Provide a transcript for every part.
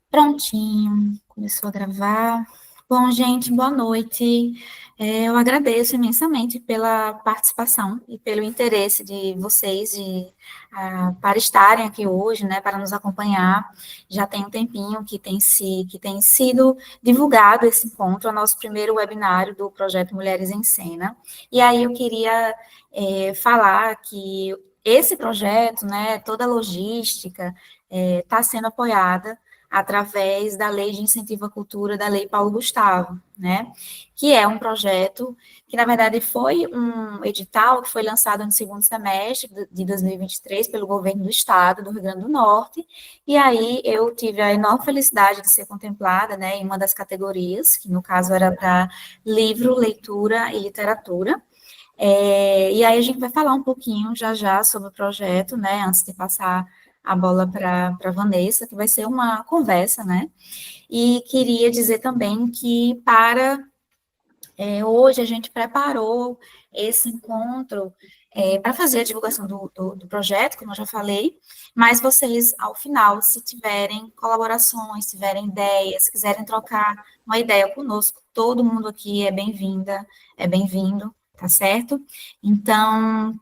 Prontinho, começou a gravar. Bom, gente, boa noite. Eu agradeço imensamente pela participação e pelo interesse de vocês para estarem aqui hoje, né, para nos acompanhar. Já tem um tempinho que tem sido divulgado esse encontro, é o nosso primeiro webinário do projeto Mulheres em Cena. E aí eu queria falar que esse projeto, né, toda a logística, está sendo apoiada através da Lei de Incentivo à Cultura, da Lei Paulo Gustavo, né? Que é um projeto que, na verdade, foi um edital que foi lançado no segundo semestre de 2023 pelo governo do estado do Rio Grande do Norte, e aí eu tive a enorme felicidade de ser contemplada, né, em uma das categorias, que no caso era para livro, leitura e literatura. E aí a gente vai falar um pouquinho já já sobre o projeto, né, antes de passar a bola para a Vanessa, que vai ser uma conversa, né? E queria dizer também que hoje a gente preparou esse encontro para fazer a divulgação do projeto, como eu já falei, mas vocês, ao final, se tiverem colaborações, tiverem ideias, quiserem trocar uma ideia conosco, todo mundo aqui é bem-vinda, é bem-vindo, tá certo? Então,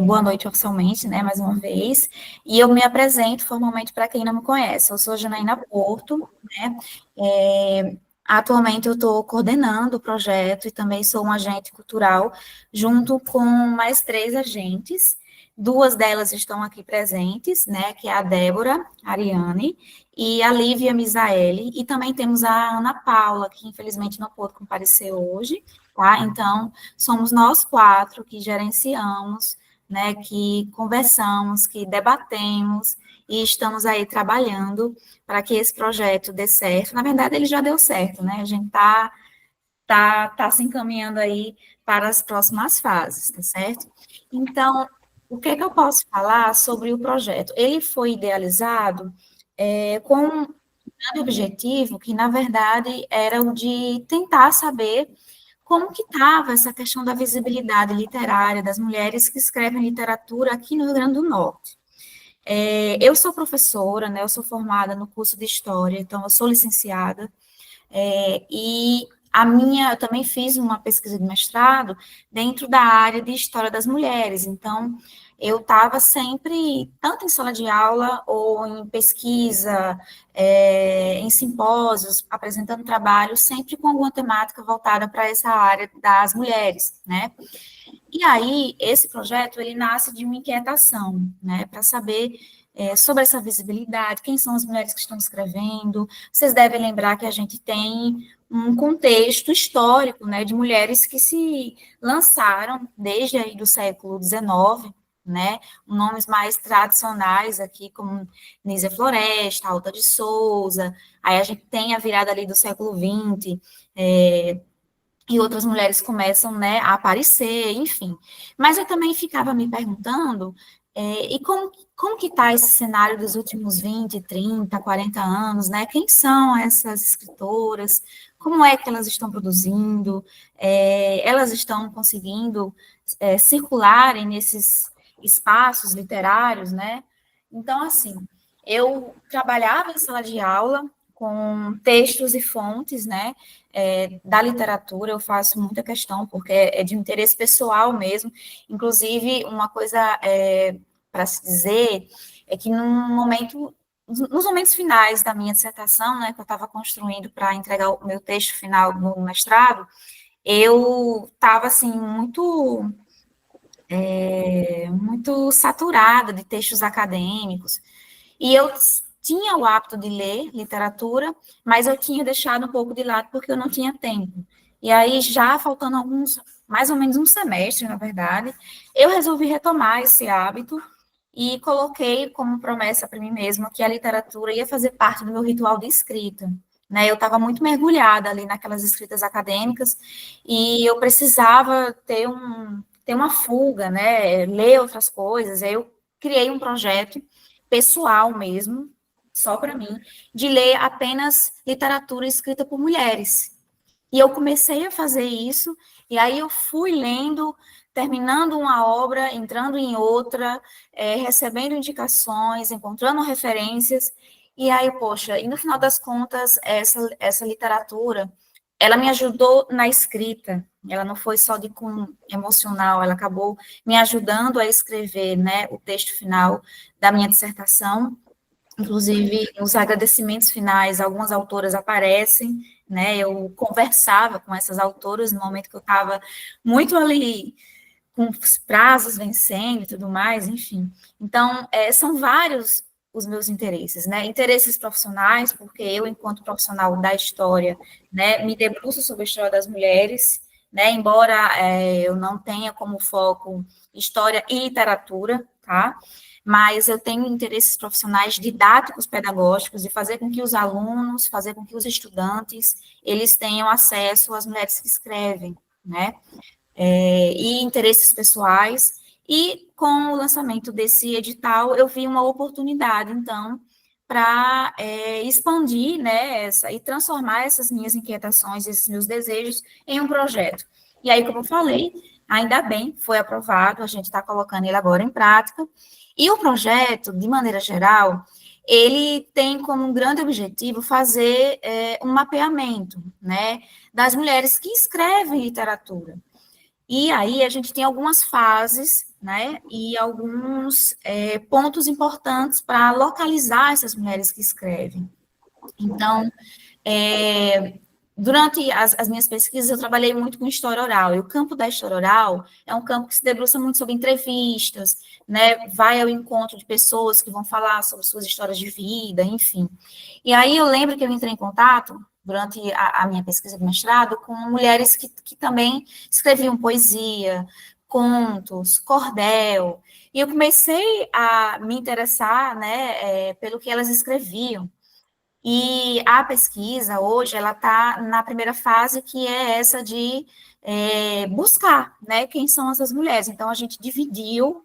boa noite oficialmente, né, mais uma vez, e eu me apresento formalmente para quem não me conhece, eu sou Janaína Porto, né, atualmente eu estou coordenando o projeto e também sou um agente cultural, junto com mais três agentes, duas delas estão aqui presentes, né, que é a Débora Ariane e a Lívia Misaeli, e também temos a Ana Paula, que infelizmente não pôde comparecer hoje, tá, então somos nós quatro que gerenciamos, né, que conversamos, que debatemos e estamos aí trabalhando para que esse projeto dê certo. Na verdade, ele já deu certo, né? A gente tá se encaminhando aí para as próximas fases, tá certo? Então, o que é que eu posso falar sobre o projeto? Ele foi idealizado com um grande objetivo, que na verdade era o de tentar saber como que estava essa questão da visibilidade literária das mulheres que escrevem literatura aqui no Rio Grande do Norte. Eu sou professora, né, eu sou formada no curso de História, então eu sou licenciada, e eu também fiz uma pesquisa de mestrado dentro da área de História das Mulheres, então eu estava sempre, tanto em sala de aula ou em pesquisa, em simpósios, apresentando trabalho, sempre com alguma temática voltada para essa área das mulheres, né? E aí, esse projeto, ele nasce de uma inquietação, né, para saber sobre essa visibilidade, quem são as mulheres que estão escrevendo. Vocês devem lembrar que a gente tem um contexto histórico, né, de mulheres que se lançaram desde aí do século XIX, né, nomes mais tradicionais aqui, como Nízia Floresta, Alta de Souza, aí a gente tem a virada ali do século XX, e outras mulheres começam, né, a aparecer, enfim. Mas eu também ficava me perguntando, e como que está esse cenário dos últimos 20, 30, 40 anos, né? Quem são essas escritoras? Como é que elas estão produzindo? Elas estão conseguindo circularem nesses espaços literários, né? Então, assim, eu trabalhava em sala de aula com textos e fontes, né? Da literatura, eu faço muita questão, porque é de interesse pessoal mesmo. Inclusive, uma coisa para se dizer é que nos momentos finais da minha dissertação, né, que eu estava construindo para entregar o meu texto final no mestrado, eu estava assim muito saturada de textos acadêmicos. E eu tinha o hábito de ler literatura, mas eu tinha deixado um pouco de lado porque eu não tinha tempo. E aí, já faltando mais ou menos um semestre, na verdade, eu resolvi retomar esse hábito e coloquei como promessa para mim mesma que a literatura ia fazer parte do meu ritual de escrita. Né, eu estava muito mergulhada ali naquelas escritas acadêmicas e eu precisava ter uma fuga, né, ler outras coisas. Aí eu criei um projeto pessoal mesmo, só para mim, de ler apenas literatura escrita por mulheres. E eu comecei a fazer isso, e aí eu fui lendo, terminando uma obra, entrando em outra, recebendo indicações, encontrando referências, E aí, poxa, e no final das contas, essa literatura, ela me ajudou na escrita, ela não foi só de cunho emocional, ela acabou me ajudando a escrever, né, o texto final da minha dissertação. Inclusive, nos agradecimentos finais, algumas autoras aparecem, né? Eu conversava com essas autoras no momento que eu estava muito ali com os prazos vencendo e tudo mais, enfim. Então, são vários os meus interesses, né? Interesses profissionais, porque eu, enquanto profissional da história, né, me debruço sobre a história das mulheres, né? Embora eu não tenha como foco história e literatura, tá? Mas eu tenho interesses profissionais didáticos, pedagógicos, de fazer com que os alunos, fazer com que os estudantes, eles tenham acesso às mulheres que escrevem, né? E interesses pessoais. E com o lançamento desse edital, eu vi uma oportunidade, então, para expandir, né, e transformar essas minhas inquietações, esses meus desejos, em um projeto. E aí, como eu falei, ainda bem, foi aprovado, a gente está colocando ele agora em prática. E o projeto, de maneira geral, ele tem como um grande objetivo fazer um mapeamento, né, das mulheres que escrevem literatura. E aí a gente tem algumas fases, né, e alguns pontos importantes para localizar essas mulheres que escrevem. Então, durante as minhas pesquisas, eu trabalhei muito com história oral, e o campo da história oral é um campo que se debruça muito sobre entrevistas, né, vai ao encontro de pessoas que vão falar sobre suas histórias de vida, enfim. E aí eu lembro que eu entrei em contato, durante a minha pesquisa de mestrado, com mulheres que também escreviam poesia, contos, cordel, e eu comecei a me interessar, né, pelo que elas escreviam. E a pesquisa, hoje, ela está na primeira fase, que é essa de buscar, né, quem são essas mulheres. Então, a gente dividiu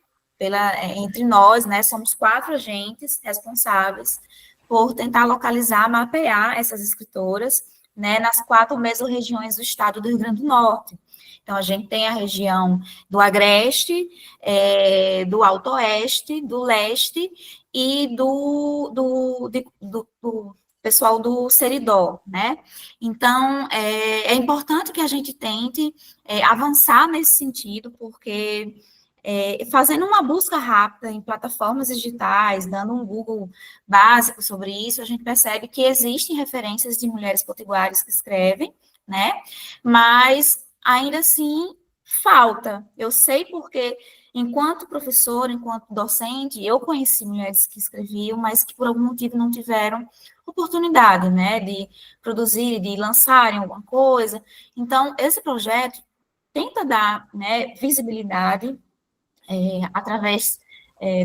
entre nós, né, somos 4 agentes responsáveis por tentar localizar, mapear essas escritoras, né, nas 4 mesorregiões do estado do Rio Grande do Norte. Então, a gente tem a região do Agreste, do Alto Oeste, do Leste e do pessoal do Seridó, né? Então, é importante que a gente tente avançar nesse sentido, porque fazendo uma busca rápida em plataformas digitais, dando um Google básico sobre isso, a gente percebe que existem referências de mulheres potiguares que escrevem, né? Mas, ainda assim, falta. Eu sei porque, enquanto professora, enquanto docente, eu conheci mulheres que escreviam, mas que por algum motivo não tiveram oportunidade, né, de produzir, de lançarem alguma coisa. Então, esse projeto tenta dar, né, visibilidade através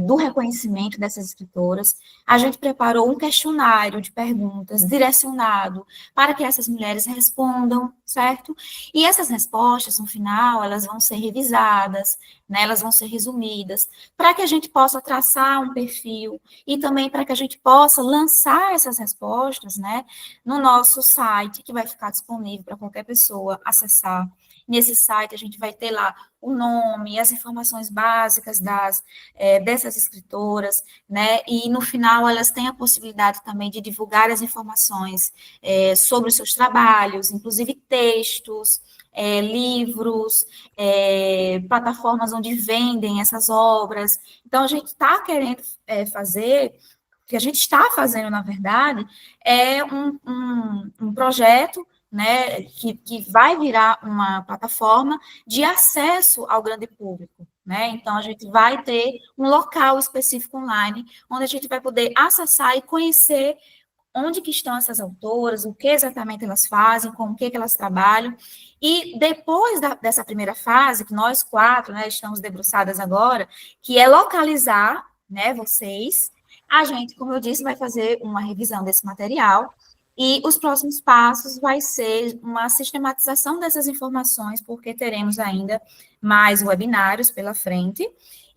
do reconhecimento dessas escritoras. A gente preparou um questionário de perguntas direcionado para que essas mulheres respondam, certo? E essas respostas, no final, elas vão ser revisadas, né, elas vão ser resumidas, para que a gente possa traçar um perfil e também para que a gente possa lançar essas respostas, né, no nosso site, que vai ficar disponível para qualquer pessoa acessar. Nesse site, a gente vai ter lá o nome, as informações básicas dessas escritoras, né? E no final elas têm a possibilidade também de divulgar as informações sobre os seus trabalhos, inclusive textos, livros, plataformas onde vendem essas obras. Então a gente está querendo fazer, o que a gente está fazendo, na verdade, é um projeto, né, que vai virar uma plataforma de acesso ao grande público, né? Então, a gente vai ter um local específico online, onde a gente vai poder acessar e conhecer onde que estão essas autoras, o que exatamente elas fazem, com o que elas trabalham. E depois dessa primeira fase, que nós 4, né, estamos debruçadas agora, que é localizar, né, vocês, a gente, como eu disse, vai fazer uma revisão desse material, e os próximos passos vai ser uma sistematização dessas informações, porque teremos ainda mais webinários pela frente,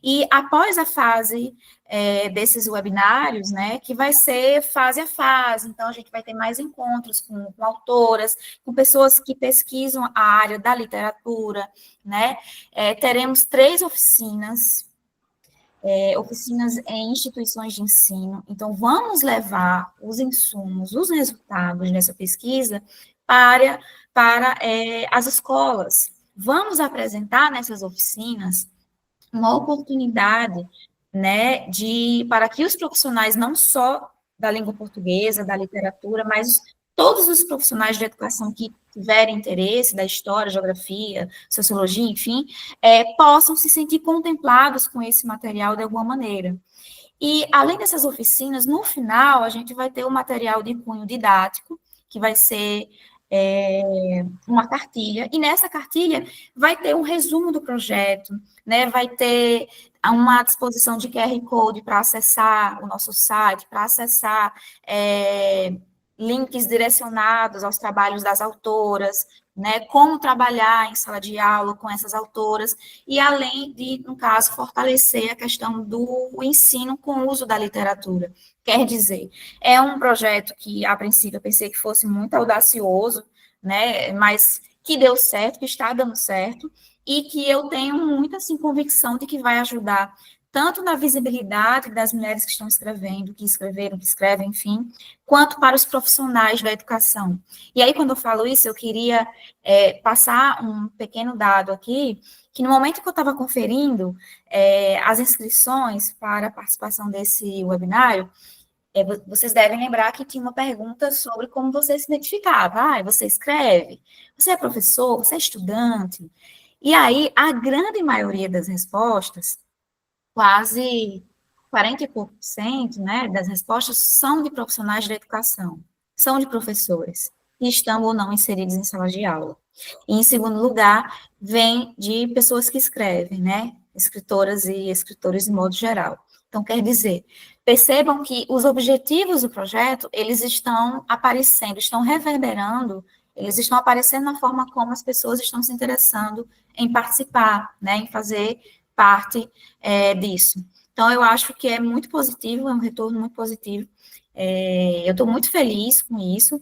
e após a fase desses webinários, né, que vai ser fase a fase, então a gente vai ter mais encontros com autoras, com pessoas que pesquisam a área da literatura, né, teremos 3 oficinas, oficinas em instituições de ensino. Então, vamos levar os insumos, os resultados dessa pesquisa para, para as escolas. Vamos apresentar nessas oficinas uma oportunidade, né, para que os profissionais, não só da língua portuguesa, da literatura, mas todos os profissionais de educação que tiverem interesse, da história, geografia, sociologia, enfim, possam se sentir contemplados com esse material de alguma maneira. E, além dessas oficinas, no final, a gente vai ter o material de cunho didático, que vai ser uma cartilha, e nessa cartilha vai ter um resumo do projeto, né, vai ter uma disposição de QR Code para acessar o nosso site, para acessar links direcionados aos trabalhos das autoras, né, como trabalhar em sala de aula com essas autoras, e além de, no caso, fortalecer a questão do ensino com o uso da literatura. Quer dizer, é um projeto que, a princípio, eu pensei que fosse muito audacioso, né, mas que deu certo, que está dando certo, e que eu tenho muita, assim, convicção de que vai ajudar tanto na visibilidade das mulheres que estão escrevendo, que escreveram, que escrevem, enfim, quanto para os profissionais da educação. E aí, quando eu falo isso, eu queria passar um pequeno dado aqui, que no momento que eu estava conferindo as inscrições para a participação desse webinário, vocês devem lembrar que tinha uma pergunta sobre como você se identificava. Ah, você escreve? Você é professor? Você é estudante? E aí, a grande maioria das respostas, quase 40 e pouco por cento, né, das respostas são de profissionais da educação, são de professores, que estão ou não inseridos em sala de aula. E, em segundo lugar, vem de pessoas que escrevem, né, escritoras e escritores de modo geral. Então, quer dizer, percebam que os objetivos do projeto, eles estão aparecendo, estão reverberando, eles estão aparecendo na forma como as pessoas estão se interessando em participar, né, em fazer parte disso. Então, eu acho que é muito positivo, é um retorno muito positivo. Eu estou muito feliz com isso.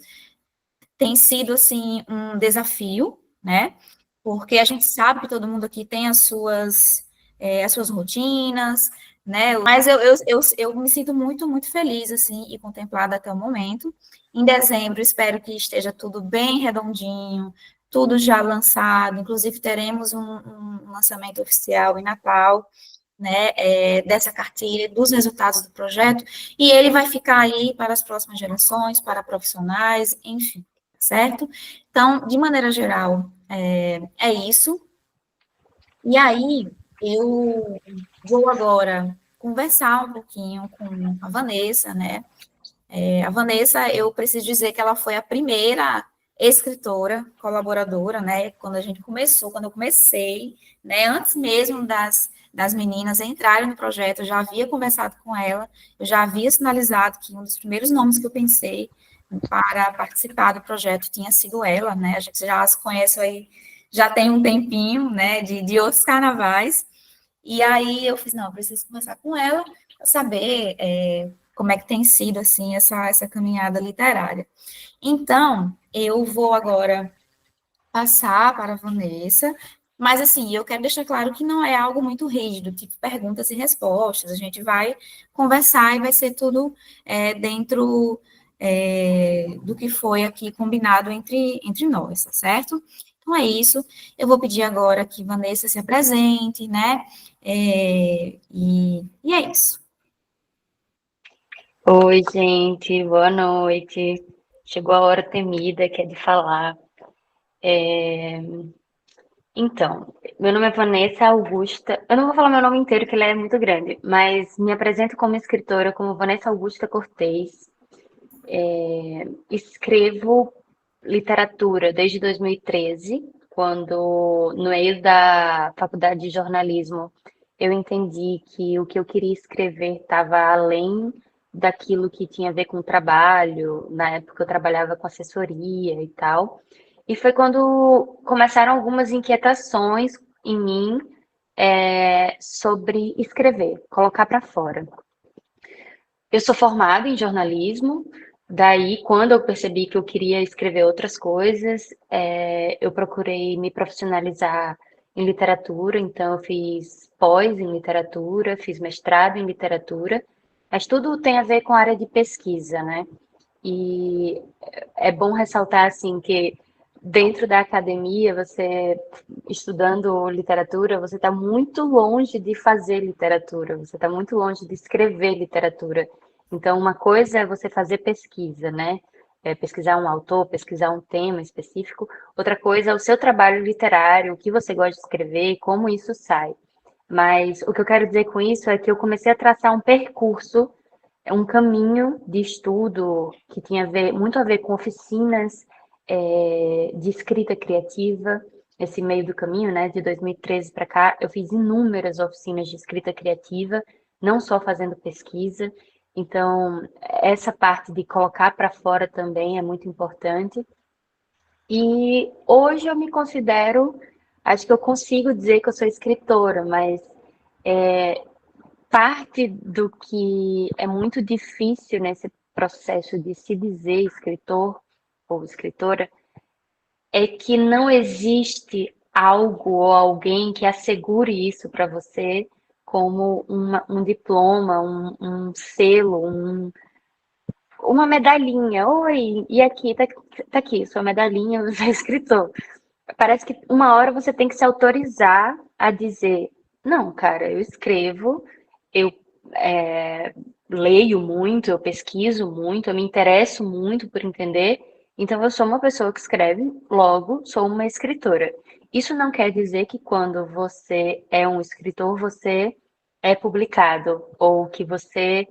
Tem sido, assim, um desafio, né? Porque a gente sabe que todo mundo aqui tem as suas rotinas, né? Mas eu me sinto muito, muito feliz, assim, e contemplada até o momento. Em dezembro, espero que esteja tudo bem redondinho, tudo já lançado, inclusive teremos um lançamento oficial em Natal, né, dessa cartilha, dos resultados do projeto, e ele vai ficar aí para as próximas gerações, para profissionais, enfim, certo? Então, de maneira geral, é isso. E aí, eu vou agora conversar um pouquinho com a Vanessa, né? A Vanessa, eu preciso dizer que ela foi a primeira escritora, colaboradora, né? Quando eu comecei, né? Antes mesmo das meninas entrarem no projeto, eu já havia conversado com ela, eu já havia sinalizado que um dos primeiros nomes que eu pensei para participar do projeto tinha sido ela, né? A gente já se conhece aí, já tem um tempinho, né? De outros carnavais. E aí eu fiz, não, eu preciso conversar com ela para saber como é que tem sido, assim, essa caminhada literária. Então, eu vou agora passar para a Vanessa, mas, assim, eu quero deixar claro que não é algo muito rígido, tipo perguntas e respostas, a gente vai conversar e vai ser tudo dentro do que foi aqui combinado entre nós, tá certo? Então, é isso. Eu vou pedir agora que Vanessa se apresente, né? E é isso. Oi, gente, boa noite. Chegou a hora temida, que é de falar. Então, meu nome é Vanessa Augusta. Eu não vou falar meu nome inteiro, que ele é muito grande, mas me apresento como escritora, como Vanessa Augusta Cortez. Escrevo literatura desde 2013, quando, no meio da faculdade de jornalismo, eu entendi que o que eu queria escrever estava além daquilo que tinha a ver com o trabalho. Na época eu trabalhava com assessoria e tal. E foi quando começaram algumas inquietações em mim, sobre escrever, colocar para fora. Eu sou formada em jornalismo, daí quando eu percebi que eu queria escrever outras coisas, eu procurei me profissionalizar em literatura, então eu fiz pós em literatura, fiz mestrado em literatura, mas tudo tem a ver com a área de pesquisa, né? E é bom ressaltar assim que dentro da academia, você estudando literatura, você está muito longe de fazer literatura, você está muito longe de escrever literatura. Então, uma coisa é você fazer pesquisa, né? Pesquisar um autor, pesquisar um tema específico. Outra coisa é o seu trabalho literário, o que você gosta de escrever e como isso sai. Mas o que eu quero dizer com isso é que eu comecei a traçar um percurso, um caminho de estudo que tinha muito a ver com oficinas de escrita criativa. Esse meio do caminho, né, de 2013 para cá, eu fiz inúmeras oficinas de escrita criativa, não só fazendo pesquisa. Então, essa parte de colocar para fora também é muito importante. E hoje eu me considero, acho que eu consigo dizer que eu sou escritora, mas parte do que é muito difícil nesse processo de se dizer escritor ou escritora é que não existe algo ou alguém que assegure isso para você como um diploma, um selo, uma medalhinha. Oi, e aqui, tá aqui, sua medalhinha, você é escritor. Parece que uma hora você tem que se autorizar a dizer: não, cara, eu escrevo, eu é, leio muito, eu pesquiso muito, eu me interesso muito por entender, então eu sou uma pessoa que escreve, logo sou uma escritora. Isso não quer dizer que quando você é um escritor, você é publicado, ou que você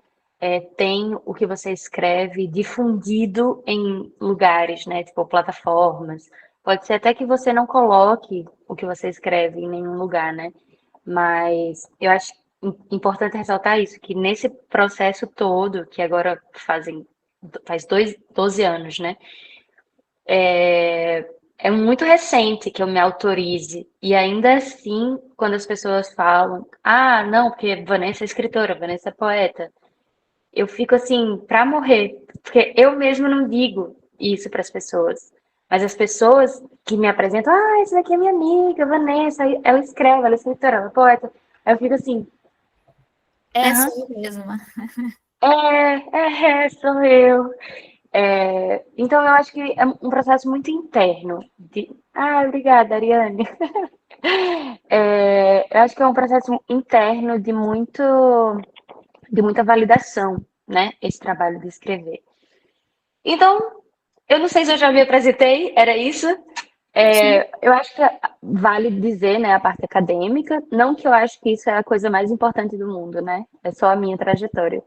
tem o que você escreve difundido em lugares, né, tipo plataformas. Pode ser até que você não coloque o que você escreve em nenhum lugar, né? Mas eu acho importante ressaltar isso, que nesse processo todo, que agora faz 12 anos, né? É muito recente que eu me autorize. E ainda assim, quando as pessoas falam, ah, não, porque Vanessa é escritora, Vanessa é poeta, eu fico assim, pra morrer. Porque eu mesmo não digo isso para as pessoas. Mas as pessoas que me apresentam, ah, essa daqui é minha amiga, Vanessa, ela escreve, ela é escritora, ela é poeta. Aí eu fico assim, É, aham, sou eu mesma. sou eu. Então eu acho que é um processo muito interno. Obrigada, Ariane. Eu acho que é um processo interno de muita validação, né? Esse trabalho de escrever. Então, eu não sei se eu já me apresentei, era isso. Sim. Eu acho que vale dizer, né, a parte acadêmica, não que eu acho que isso é a coisa mais importante do mundo, né? É só a minha trajetória.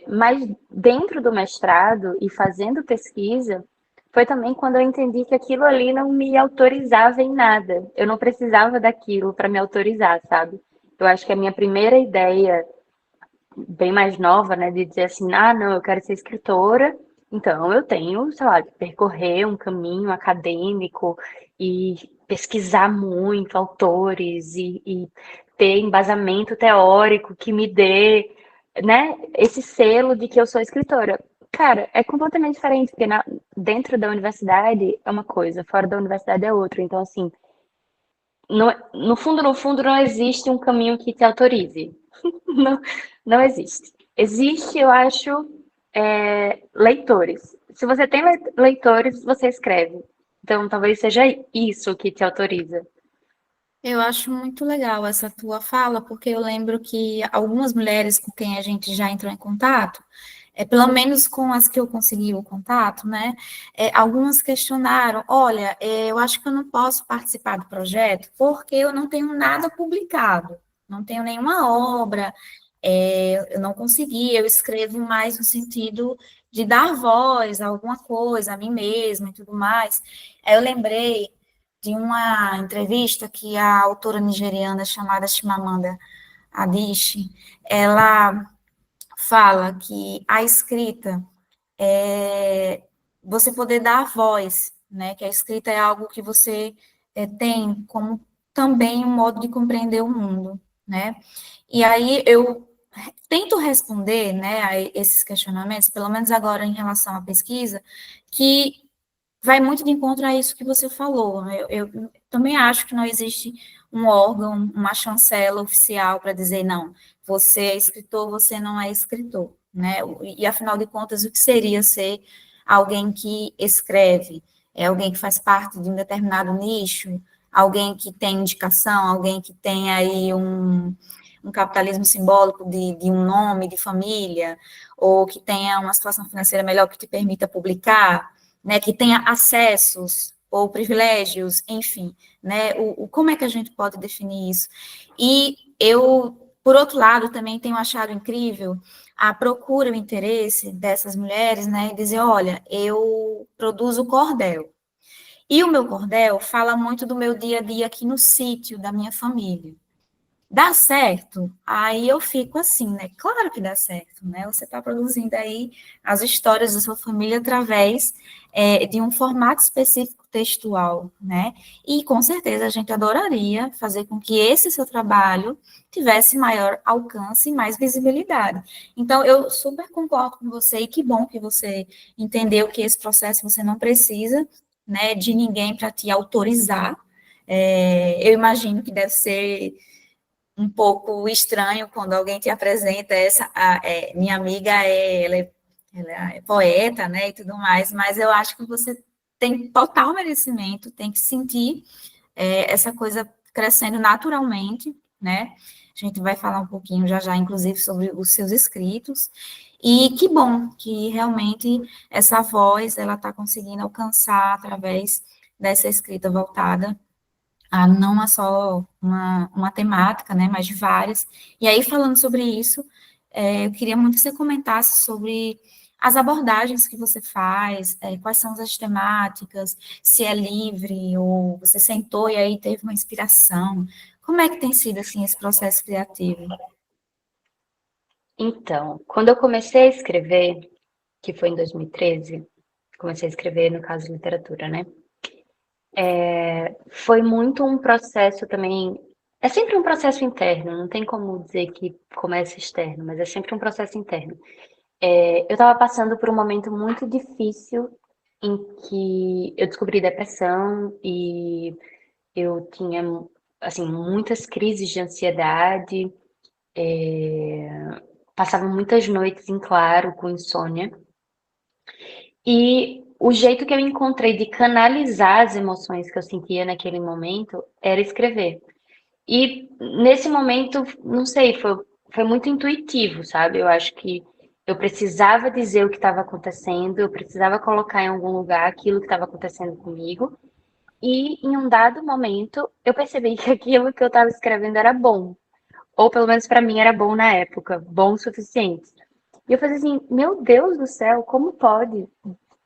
Mas dentro do mestrado e fazendo pesquisa, foi também quando eu entendi que aquilo ali não me autorizava em nada. Eu não precisava daquilo para me autorizar, sabe? Eu acho que a minha primeira ideia bem mais nova, né, de dizer assim, ah, não, eu quero ser escritora, então eu tenho, sei lá, de percorrer um caminho acadêmico e pesquisar muito autores e ter embasamento teórico que me dê, né, esse selo de que eu sou escritora. Cara, é completamente diferente, porque dentro da universidade é uma coisa, fora da universidade é outra. Então, assim, no fundo, não existe um caminho que te autorize. Não, não existe. Existe, eu acho, leitores. Se você tem leitores, você escreve. Então, talvez seja isso que te autoriza. Eu acho muito legal essa tua fala, porque eu lembro que algumas mulheres com quem a gente já entrou em contato, pelo menos com as que eu consegui o contato, né? Algumas questionaram: olha, eu acho que eu não posso participar do projeto porque eu não tenho nada publicado, não tenho nenhuma obra, eu não consegui, eu escrevo mais no sentido de dar voz a alguma coisa, a mim mesma e tudo mais. Aí eu lembrei de uma entrevista que a autora nigeriana chamada Chimamanda Adichie, ela fala que a escrita é você poder dar voz, né? Que a escrita é algo que você tem como também um modo de compreender o mundo, né? E aí eu tento responder, né, a esses questionamentos, pelo menos agora em relação à pesquisa, que vai muito de encontro a isso que você falou. Eu também acho que não existe um órgão, uma chancela oficial para dizer, não, você é escritor, você não é escritor, né? E, afinal de contas, o que seria ser alguém que escreve? É alguém que faz parte de um determinado nicho? Alguém que tem indicação? Alguém que tem aí um capitalismo simbólico de um nome, de família? Ou que tenha uma situação financeira melhor que te permita publicar? Né, que tenha acessos ou privilégios, enfim, né, como é que a gente pode definir isso? E eu, por outro lado, também tenho achado incrível a procura, o interesse dessas mulheres, né, em dizer, olha, eu produzo cordel, e o meu cordel fala muito do meu dia a dia aqui no sítio da minha família. Dá certo? Aí eu fico assim, né? Claro que dá certo, né? Você está produzindo aí as histórias da sua família através de um formato específico textual, né? E com certeza a gente adoraria fazer com que esse seu trabalho tivesse maior alcance e mais visibilidade. Então, eu super concordo com você e que bom que você entendeu que esse processo você não precisa, né, de ninguém para te autorizar. Eu imagino que deve ser um pouco estranho quando alguém te apresenta minha amiga ela é poeta, né, e tudo mais, mas eu acho que você tem total merecimento, tem que sentir essa coisa crescendo naturalmente, né, a gente vai falar um pouquinho já já, inclusive, sobre os seus escritos, e que bom que realmente essa voz, ela está conseguindo alcançar através dessa escrita voltada não é só uma temática, né, mas de várias. E aí, falando sobre isso, eu queria muito que você comentasse sobre as abordagens que você faz, quais são as temáticas, se é livre, ou você sentou e aí teve uma inspiração. Como é que tem sido, assim, esse processo criativo? Então, quando eu comecei a escrever, que foi em 2013, comecei a escrever, no caso, literatura, né? Foi muito um processo também. É sempre um processo interno, não tem como dizer que começa externo, mas é sempre um processo interno. Eu estava passando por um momento muito difícil em que eu descobri depressão e eu tinha, assim, muitas crises de ansiedade, passava muitas noites em claro com insônia. E o jeito que eu encontrei de canalizar as emoções que eu sentia naquele momento era escrever. E nesse momento, não sei, foi muito intuitivo, sabe? Eu acho que eu precisava dizer o que estava acontecendo, eu precisava colocar em algum lugar aquilo que estava acontecendo comigo. E em um dado momento, eu percebi que aquilo que eu estava escrevendo era bom, ou pelo menos para mim era bom na época, bom o suficiente. E eu falei assim, meu Deus do céu, como pode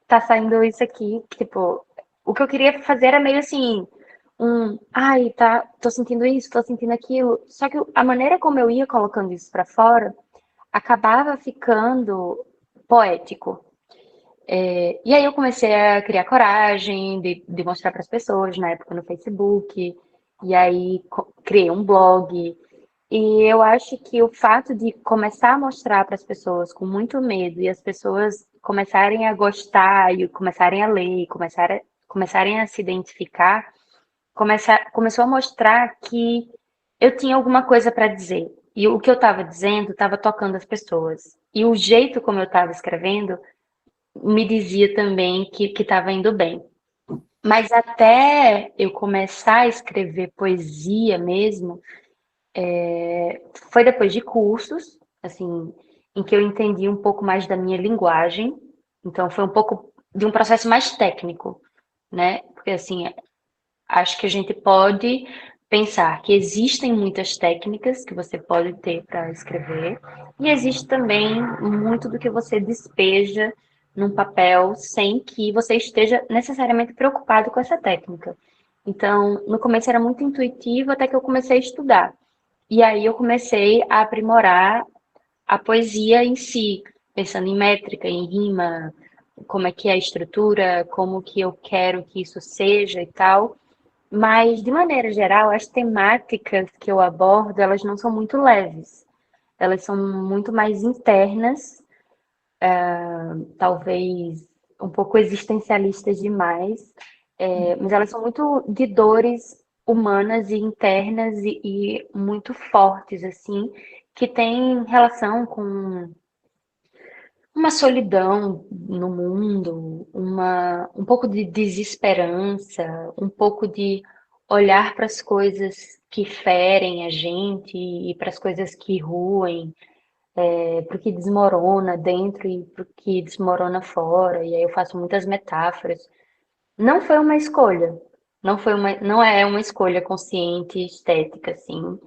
tá saindo isso aqui? Tipo, o que eu queria fazer era meio assim, ai, tá, tô sentindo isso, tô sentindo aquilo. Só que a maneira como eu ia colocando isso para fora acabava ficando poético. E aí eu comecei a criar coragem de mostrar para as pessoas, na época no Facebook, e aí criei um blog. E eu acho que o fato de começar a mostrar para as pessoas com muito medo e as pessoas começarem a gostar e começarem a ler, e começarem a se identificar, começou a mostrar que eu tinha alguma coisa para dizer. E o que eu estava dizendo estava tocando as pessoas. E o jeito como eu estava escrevendo me dizia também que estava indo bem. Mas até eu começar a escrever poesia mesmo, foi depois de cursos, assim, em que eu entendi um pouco mais da minha linguagem. Então, foi um pouco de um processo mais técnico, né? Porque, assim, acho que a gente pode pensar que existem muitas técnicas que você pode ter para escrever, e existe também muito do que você despeja num papel sem que você esteja necessariamente preocupado com essa técnica. Então, no começo era muito intuitivo até que eu comecei a estudar. E aí eu comecei a aprimorar a poesia em si, pensando em métrica, em rima, como é que é a estrutura, como que eu quero que isso seja e tal. Mas, de maneira geral, as temáticas que eu abordo, elas não são muito leves. Elas são muito mais internas, talvez um pouco existencialistas demais, mas elas são muito de dores humanas e internas e muito fortes, assim, que têm relação com uma solidão no mundo, um pouco de desesperança, um pouco de olhar para as coisas que ferem a gente e para as coisas que ruem, para o que desmorona dentro e para o que desmorona fora. E aí eu faço muitas metáforas. Não foi uma escolha, não é uma escolha consciente, estética, assim.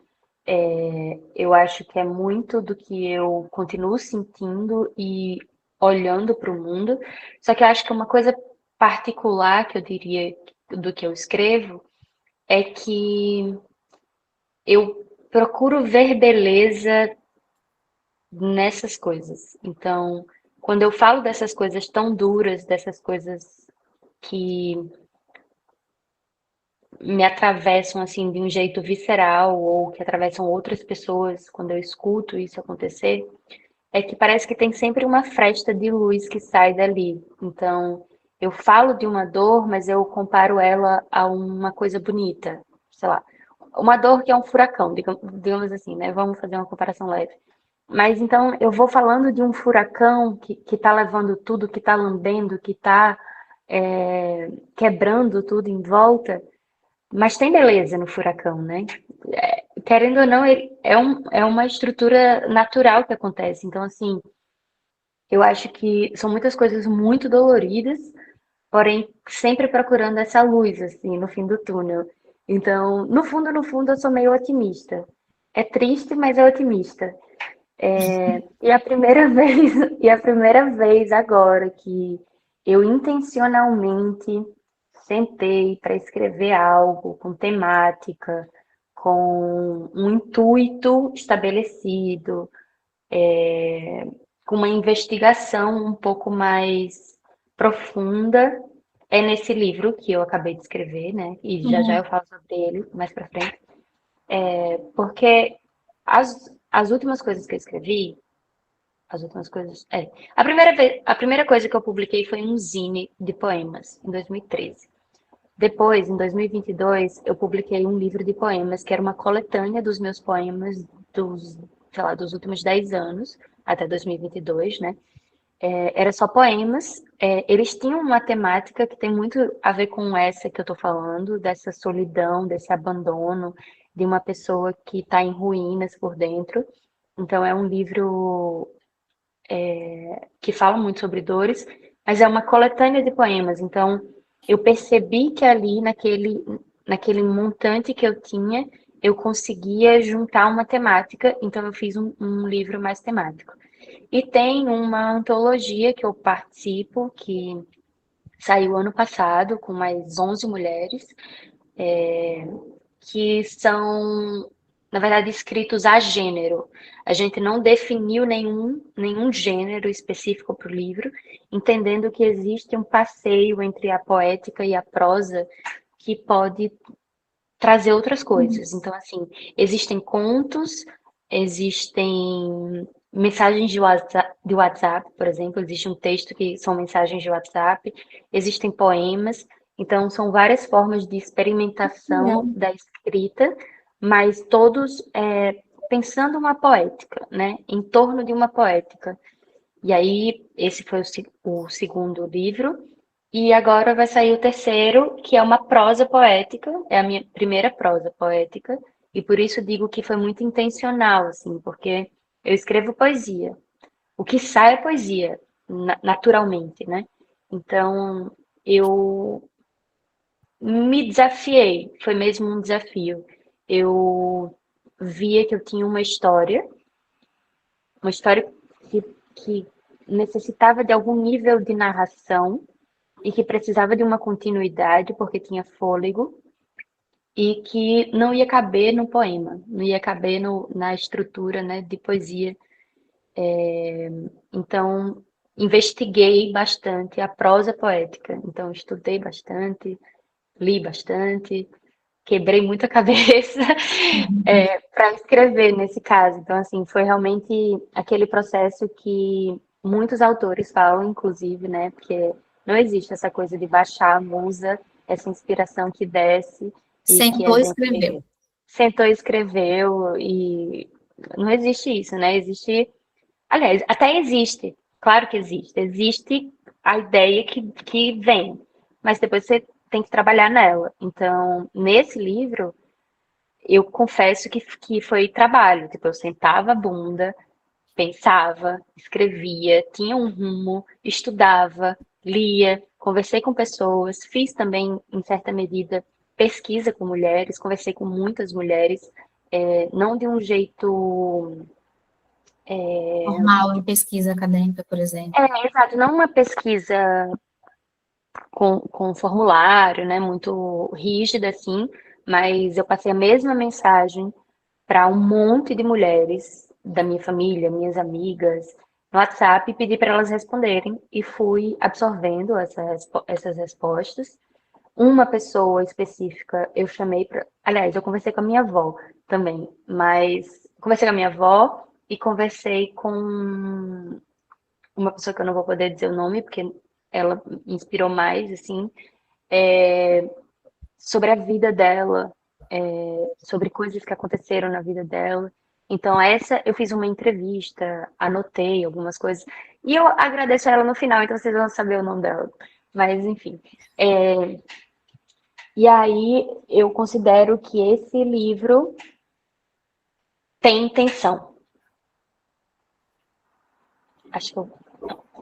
Eu acho que é muito do que eu continuo sentindo e olhando para o mundo. Só que eu acho que uma coisa particular que eu diria do que eu escrevo é que eu procuro ver beleza nessas coisas. Então, quando eu falo dessas coisas tão duras, dessas coisas que me atravessam assim de um jeito visceral ou que atravessam outras pessoas, quando eu escuto isso acontecer, é que parece que tem sempre uma fresta de luz que sai dali. Então, eu falo de uma dor, mas eu comparo ela a uma coisa bonita, sei lá, uma dor que é um furacão, digamos assim, né? Vamos fazer uma comparação leve. Mas então eu vou falando de um furacão que tá levando tudo, que tá lambendo, que tá quebrando tudo em volta, mas tem beleza no furacão, né? Querendo ou não, ele é uma estrutura natural que acontece. Então, assim, eu acho que são muitas coisas muito doloridas, porém sempre procurando essa luz, assim, no fim do túnel. Então, no fundo, eu sou meio otimista. É triste, mas é otimista. E a primeira vez, e a primeira vez agora que eu intencionalmente sentei para escrever algo com temática, com um intuito estabelecido, com uma investigação um pouco mais profunda, é nesse livro que eu acabei de escrever, né? E já já eu falo sobre ele mais para frente, porque as últimas coisas que eu escrevi, as últimas coisas. A primeira coisa que eu publiquei foi um zine de poemas, em 2013. Depois, em 2022, eu publiquei um livro de poemas, que era uma coletânea dos meus poemas dos, sei lá, dos últimos 10 anos, até 2022, né? Era só poemas. Eles tinham uma temática que tem muito a ver com essa que eu tô falando, dessa solidão, desse abandono, de uma pessoa que está em ruínas por dentro. Então, é um livro que fala muito sobre dores, mas é uma coletânea de poemas. Então, eu percebi que ali, naquele montante que eu tinha, eu conseguia juntar uma temática, então eu fiz um livro mais temático. E tem uma antologia que eu participo, que saiu ano passado, com mais 11 mulheres, que são, na verdade, escritos a gênero. A gente não definiu nenhum gênero específico para o livro, entendendo que existe um passeio entre a poética e a prosa que pode trazer outras coisas. Então, assim, existem contos, existem mensagens de WhatsApp, por exemplo, existe um texto que são mensagens de WhatsApp, existem poemas, então são várias formas de Legal. experimentação da escrita, mas todos pensando uma poética, né? Em torno de uma poética. E aí, esse foi o segundo livro. E agora vai sair o terceiro, que é uma prosa poética, é a minha primeira prosa poética, e por isso digo que foi muito intencional, assim, porque eu escrevo poesia. O que sai é poesia, naturalmente, né? Então, eu me desafiei, foi mesmo um desafio. Eu via que eu tinha uma história que necessitava de algum nível de narração e que precisava de uma continuidade porque tinha fôlego e que não ia caber no poema, não ia caber na estrutura, né, de poesia. Então, investiguei bastante a prosa poética. Então, estudei bastante, li bastante, quebrei muita cabeça para escrever nesse caso. Então, assim, foi realmente aquele processo que muitos autores falam, inclusive, né, porque Não existe essa coisa de baixar a musa, essa inspiração que desce e que a Sentou e escreveu. gente sentou e escreveu e não existe isso, né? Existe, aliás, até existe, claro que existe. Existe a ideia que vem, mas depois você tem que trabalhar nela. Então, nesse livro, eu confesso que foi trabalho. Tipo, eu sentava a bunda, pensava, escrevia, tinha um rumo, estudava, lia, conversei com pessoas, fiz também, em certa medida, pesquisa com mulheres, conversei com muitas mulheres, não de um jeito. Normal em pesquisa acadêmica, por exemplo. Exato, não uma pesquisa com formulário, né, muito rígida assim, mas eu passei a mesma mensagem para um monte de mulheres da minha família, minhas amigas, no WhatsApp e pedi para elas responderem e fui absorvendo essas respostas. Uma pessoa específica eu chamei para. Aliás, eu conversei com a minha avó também, mas conversei com a minha avó e conversei com uma pessoa que eu não vou poder dizer o nome, porque ela me inspirou mais, assim, sobre a vida dela, sobre coisas que aconteceram na vida dela. Então, essa eu fiz uma entrevista, anotei algumas coisas, e eu agradeço a ela no final, então vocês vão saber o nome dela. Mas, enfim. E aí, eu considero que esse livro tem intenção. Acho que eu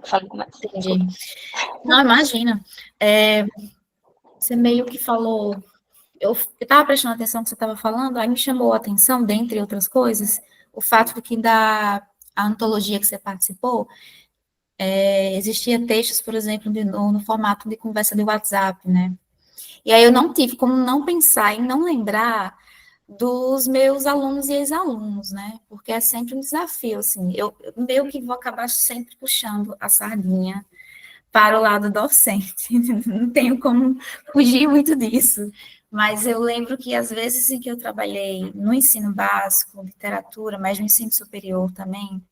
falei demais, desculpa. Entendi. Não, imagina. Você meio que falou. Eu estava prestando atenção no que você estava falando, aí me chamou a atenção, dentre outras coisas, o fato de que a antologia que você participou, existia textos, por exemplo, no formato de conversa de WhatsApp, né? E aí eu não tive como não pensar e não lembrar dos meus alunos e ex-alunos, né? Porque é sempre um desafio, assim. Eu meio que vou acabar sempre puxando a sardinha para o lado docente. Não tenho como fugir muito disso. Mas eu lembro que às vezes em que eu trabalhei no ensino básico, literatura, mas no ensino superior também,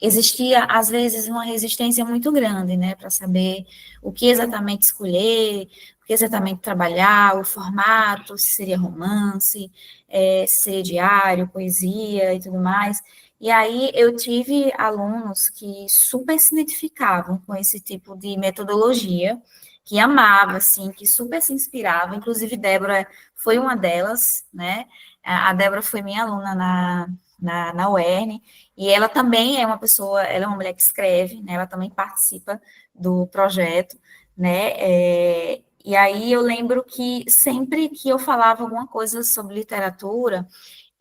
existia, às vezes, uma resistência muito grande, né, para saber o que exatamente escolher, o que exatamente trabalhar, o formato, se seria romance, se seria diário, poesia e tudo mais. E aí eu tive alunos que super se identificavam com esse tipo de metodologia, que amava, assim, que super se inspirava, inclusive Débora foi uma delas, né, a Débora foi minha aluna na UERN, e ela também é uma pessoa, ela é uma mulher que escreve, né? Ela também participa do projeto, né? E aí eu lembro que sempre que eu falava alguma coisa sobre literatura,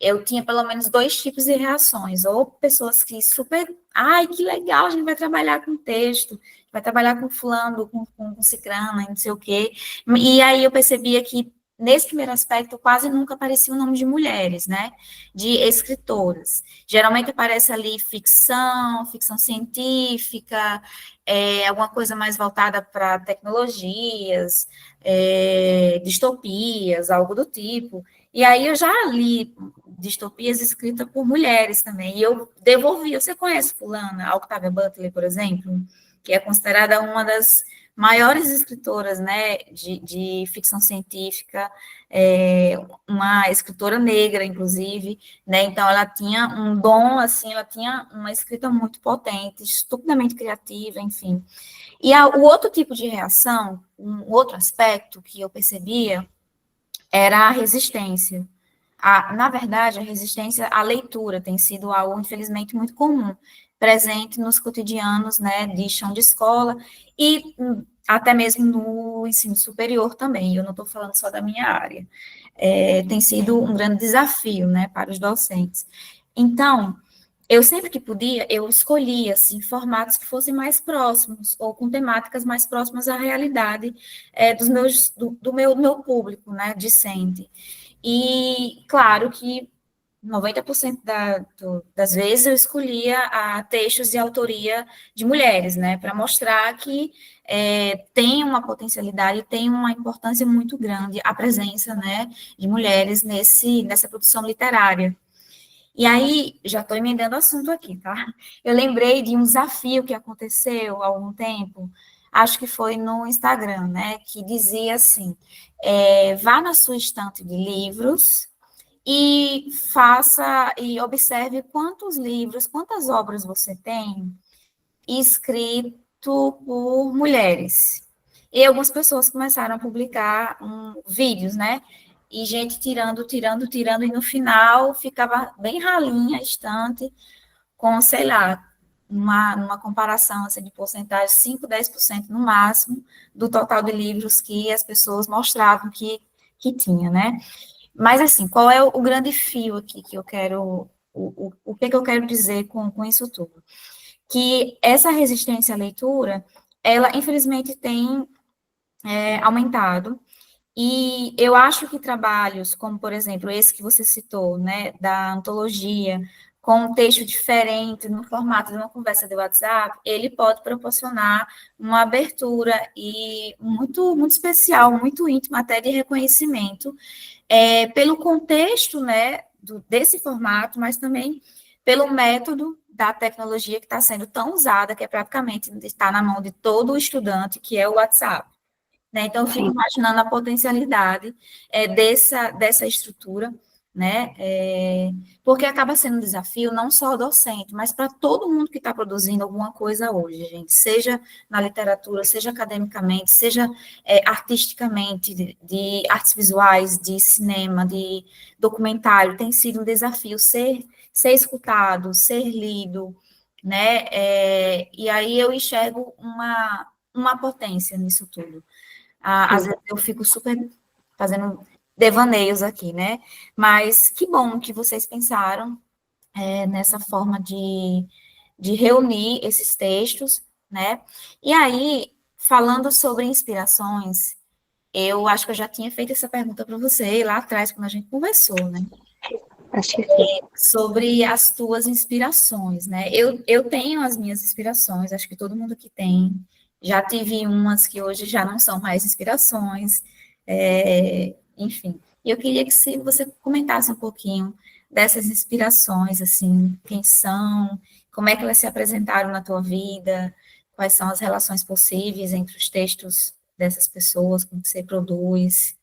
eu tinha pelo menos dois tipos de reações, ou pessoas que super, ai, que legal, a gente vai trabalhar com texto, vai trabalhar com fulano, com cicrana, não sei o quê. E aí eu percebia que nesse primeiro aspecto quase nunca aparecia o nome de mulheres, né? De escritoras. Geralmente aparece ali ficção, ficção científica, alguma coisa mais voltada para tecnologias, distopias, algo do tipo. E aí eu já li distopias escritas por mulheres também, e eu devolvi. Você conhece fulana, Octavia Butler, por exemplo, que é considerada uma das maiores escritoras, né, de ficção científica, uma escritora negra, inclusive, né, então ela tinha um dom, assim, ela tinha uma escrita muito potente, estupidamente criativa, enfim. E o outro tipo de reação, um outro aspecto que eu percebia, era a resistência. Na verdade, a resistência à leitura tem sido algo, infelizmente, muito comum, presente nos cotidianos, né, de chão de escola e até mesmo no ensino superior também. Eu não estou falando só da minha área. Tem sido um grande desafio, né, para os docentes. Então, eu sempre que podia, eu escolhia, assim, formatos que fossem mais próximos, ou com temáticas mais próximas à realidade do meu público, né, discente. E, claro que 90% das vezes eu escolhia textos de autoria de mulheres, né, para mostrar que tem uma potencialidade, tem uma importância muito grande a presença, né, de mulheres nessa produção literária. E aí, já estou emendando o assunto aqui, tá? Eu lembrei de um desafio que aconteceu há algum tempo. acho que foi no Instagram, né, que dizia assim, vá na sua estante de livros e faça e observe quantos livros, quantas obras você tem escrito por mulheres. E algumas pessoas começaram a publicar vídeos, né? E gente tirando, tirando, tirando, e no final ficava bem ralinha a estante, com, sei lá, numa comparação assim, de porcentagem, 5, 10% no máximo, do total de livros que as pessoas mostravam que tinha, né? Mas, assim, qual é o grande fio aqui que eu quero, o que eu quero dizer com isso tudo? Que essa resistência à leitura, ela, infelizmente, tem aumentado, e eu acho que trabalhos como, por exemplo, esse que você citou, né, da antologia, com um texto diferente, no formato de uma conversa de WhatsApp, ele pode proporcionar uma abertura e muito, muito especial, muito íntima, até de reconhecimento, pelo contexto, né, desse formato, mas também pelo método da tecnologia que está sendo tão usada, que é praticamente está na mão de todo estudante, que é o WhatsApp. Né? Então, eu fico Sim, imaginando a potencialidade dessa estrutura, né? Porque acaba sendo um desafio não só docente, mas para todo mundo que está produzindo alguma coisa hoje, gente, seja na literatura, seja academicamente, seja artisticamente, de artes visuais, de cinema, de documentário, tem sido um desafio ser escutado, ser lido, né? E aí eu enxergo uma potência nisso tudo. Às sim. vezes eu fico super fazendo devaneios aqui, né? Mas que bom que vocês pensaram nessa forma de reunir esses textos, né? E aí, falando sobre inspirações, eu acho que eu já tinha feito essa pergunta para você lá atrás, quando a gente conversou, né? Acho que sim. Sobre as tuas inspirações, né? Eu tenho as minhas inspirações, acho que todo mundo que tem. Já tive umas que hoje já não são mais inspirações, enfim. E eu queria que você comentasse um pouquinho dessas inspirações, assim, quem são, como é que elas se apresentaram na tua vida, quais são as relações possíveis entre os textos dessas pessoas, como que você produz.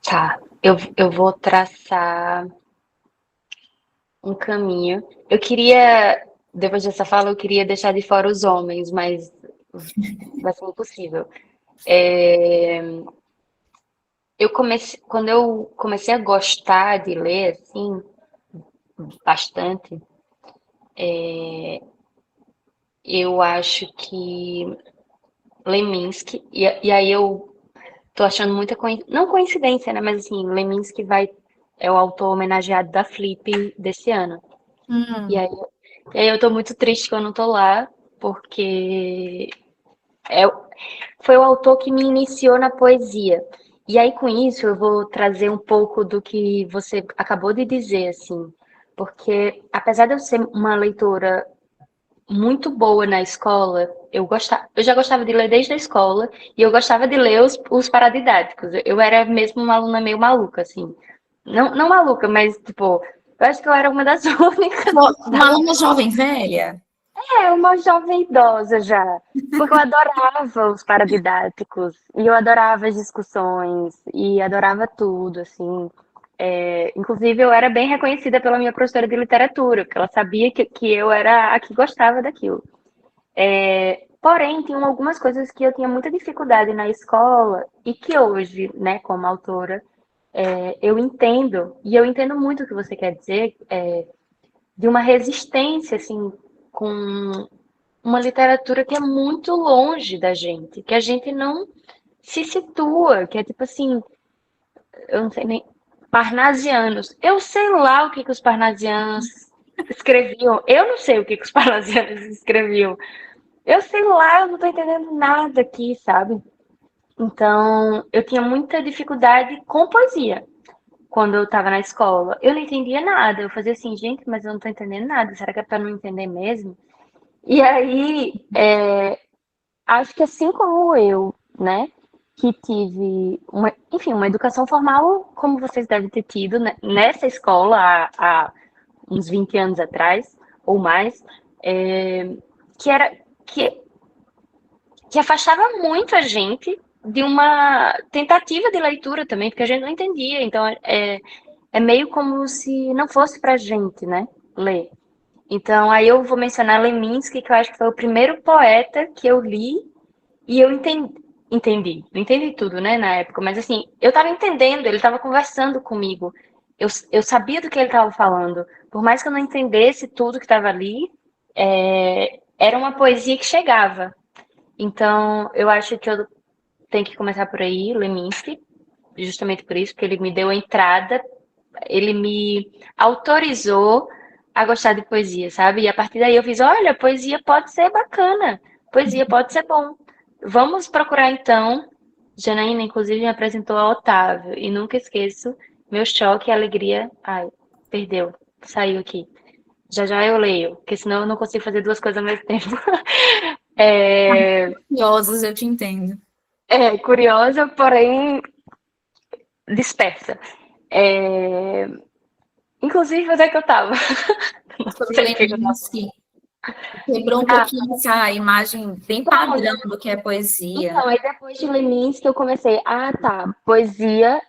Tá. Eu vou traçar um caminho. Eu queria, depois dessa fala, eu queria deixar de fora os homens, mas vai ser impossível. É, quando eu comecei a gostar de ler, assim, bastante, eu acho que Leminski, e aí eu tô achando muita não coincidência, né? Mas assim, Leminski é o autor homenageado da Flip desse ano. E Hum, aí, e aí eu tô muito triste que eu não tô lá, porque é, foi o autor que me iniciou na poesia. E aí, com isso, eu vou trazer um pouco do que você acabou de dizer, assim, porque apesar de eu ser uma leitora muito boa na escola, eu já gostava de ler desde a escola e eu gostava de ler os paradidáticos. Eu era mesmo uma aluna meio maluca, assim. Não, não maluca, mas, tipo, eu acho que eu era uma das únicas uma aluna jovem velha? uma jovem idosa já, porque eu adorava os paradidáticos e eu adorava as discussões e adorava tudo, assim. Inclusive, eu era bem reconhecida pela minha professora de literatura, porque ela sabia que eu era a que gostava daquilo. Porém, tinham algumas coisas que eu tinha muita dificuldade na escola e que hoje, né, como autora, eu entendo, e eu entendo muito o que você quer dizer, de uma resistência, assim, com uma literatura que é muito longe da gente, que a gente não se situa, que é tipo assim, eu não sei nem, parnasianos. Eu sei lá o que que os parnasianos escreviam. Eu não sei o que que os parnasianos escreviam. Eu sei lá, eu não tô entendendo nada aqui, sabe? Então, eu tinha muita dificuldade com poesia quando eu tava na escola. Eu não entendia nada. Eu fazia assim, gente, mas eu não tô entendendo nada. Será que é pra não entender mesmo? E aí, acho que assim como eu, né, que tive enfim, uma educação formal, como vocês devem ter tido, né, nessa escola há uns 20 anos atrás, ou mais, que era que que afastava muito a gente de uma tentativa de leitura também, porque a gente não entendia. Então, é meio como se não fosse pra gente, né, ler. Então, aí eu vou mencionar Leminski, que eu acho que foi o primeiro poeta que eu li e eu entendi. Não entendi tudo, né, na época, mas assim, eu tava entendendo, ele tava conversando comigo. Eu sabia do que ele tava falando. Por mais que eu não entendesse tudo que tava ali, era uma poesia que chegava. Então, eu acho que eu tenho que começar por aí, Leminski, justamente por isso, porque ele me deu a entrada, ele me autorizou a gostar de poesia, sabe? E a partir daí eu fiz, olha, poesia pode ser bacana, poesia pode ser bom. Vamos procurar então. Janaína, inclusive, me apresentou a Otávio, e nunca esqueço meu choque e alegria. Ai, perdeu, saiu aqui. Já já eu leio, porque senão eu não consigo fazer duas coisas ao mesmo tempo. É, Curiosos, eu te entendo. curiosa, porém dispersa. É, inclusive, onde é que eu tava? Não Sobre sei o que eu tava. Leminski, quebrou um Ah, pouquinho essa imagem bem pronto. padrão do que é poesia. Então, aí depois de Leminski eu comecei, tá, poesia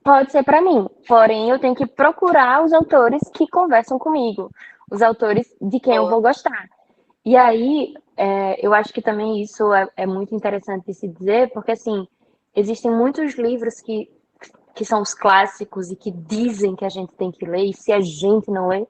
pode ser para mim, porém eu tenho que procurar os autores que conversam comigo, os autores de quem eu Boa. vou gostar. E aí, eu acho que também isso é muito interessante de se dizer, porque assim, existem muitos livros que são os clássicos e que dizem que a gente tem que ler, e se a gente não lê,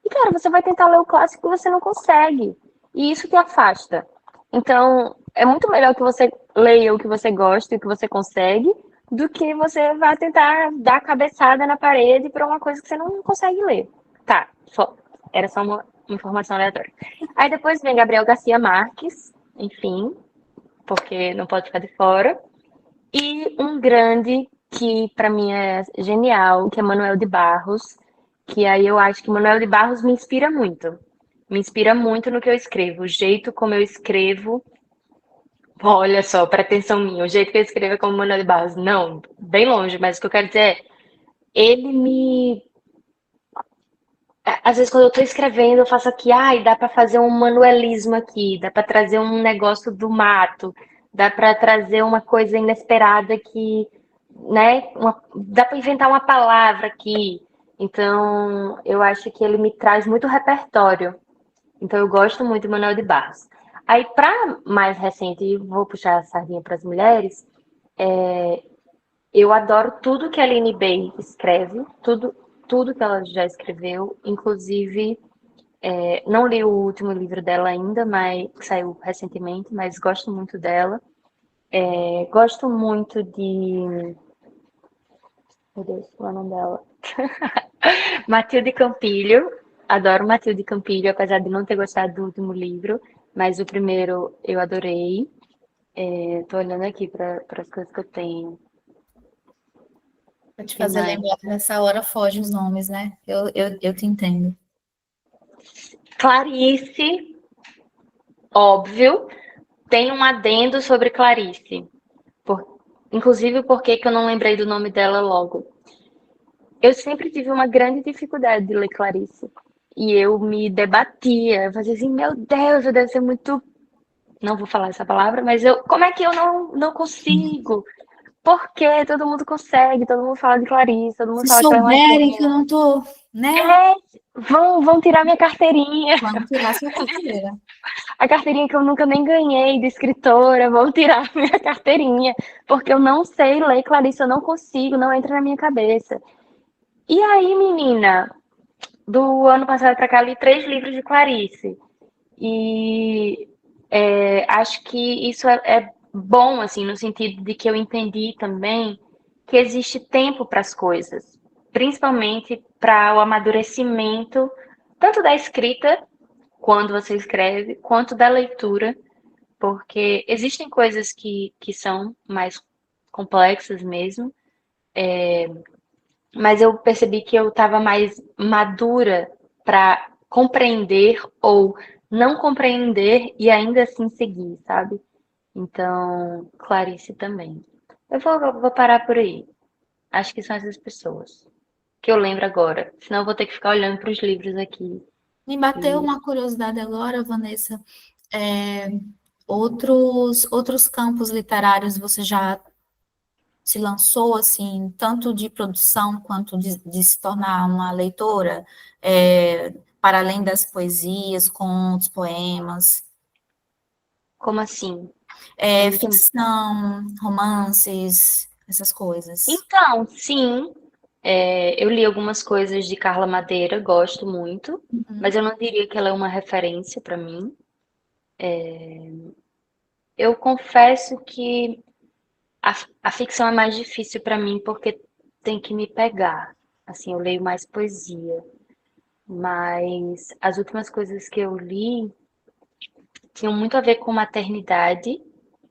e cara, você vai tentar ler o clássico e você não consegue. E isso te afasta. Então, é muito melhor que você leia o que você gosta e o que você consegue, do que você vá tentar dar cabeçada na parede para uma coisa que você não consegue ler. Tá, era só uma informação aleatória. Aí depois vem Gabriel Garcia Marques, enfim, porque não pode ficar de fora. E um grande que para mim é genial, que é Manuel de Barros, que aí eu acho que Manuel de Barros me inspira muito. Me inspira muito no que eu escrevo, o jeito como eu escrevo. Olha só, pretensão minha, o jeito que eu escrevo é como Manuel de Barros. Não, bem longe, mas o que eu quero dizer é, ele me. Às vezes, quando eu tô escrevendo, eu faço aqui, ai, dá para fazer um manuelismo aqui, dá para trazer um negócio do mato, dá para trazer uma coisa inesperada que, né, dá para inventar uma palavra aqui. Então, eu acho que ele me traz muito repertório. Então, eu gosto muito de Manuel de Barros. Aí, para mais recente, vou puxar a sardinha para as mulheres, eu adoro tudo que a Aline Bay escreve, tudo que ela já escreveu, inclusive não li o último livro dela ainda, mas que saiu recentemente, mas gosto muito dela. Gosto muito de. Meu Deus, qual é o nome dela? Matilde Campilho. Adoro Matilde Campilho, apesar de não ter gostado do último livro, mas o primeiro eu adorei. Tô olhando aqui para as coisas que eu tenho. Pra te Que fazer mais? lembrar que nessa hora foge os nomes, né? Eu te entendo. Clarice, óbvio. Tem um adendo sobre Clarice. Por- Inclusive, por que que eu não lembrei do nome dela logo? Eu sempre tive uma grande dificuldade de ler Clarice. E eu me debatia, eu fazia assim, meu Deus, eu deve ser muito. Não vou falar essa palavra, mas como é que eu não consigo? Por que todo mundo consegue? Todo mundo fala de Clarice, todo mundo Se fala que ela é uma souberem que eu gênia. não tô, né? É, vão tirar minha carteirinha. Vamos tirar sua carteira. A carteirinha que eu nunca nem ganhei de escritora, vão tirar minha carteirinha. Porque eu não sei ler Clarice, eu não consigo, não entra na minha cabeça. E aí, menina, do ano passado para cá, li 3 livros de Clarice. E acho que isso é bom, assim, no sentido de que eu entendi também que existe tempo para as coisas, principalmente para o amadurecimento, tanto da escrita, quando você escreve, quanto da leitura, porque existem coisas que são mais complexas mesmo, mas eu percebi que eu estava mais madura para compreender ou não compreender e ainda assim seguir, sabe? Então, Clarice também. Eu vou parar por aí. Acho que são essas pessoas que eu lembro agora. Senão eu vou ter que ficar olhando para os livros aqui. Me bateu E uma curiosidade agora, Vanessa. É, Outros campos literários você já se lançou, assim, tanto de produção quanto de se tornar uma leitora, para além das poesias, contos, poemas, Como assim? Eu não entendi. ficção, romances, essas coisas. Então, sim, eu li algumas coisas de Carla Madeira, gosto muito, mas Uhum, eu não diria que ela é uma referência para mim. Eu confesso que a ficção é mais difícil para mim porque tem que me pegar. Assim, eu leio mais poesia, mas as últimas coisas que eu li tinham muito a ver com maternidade,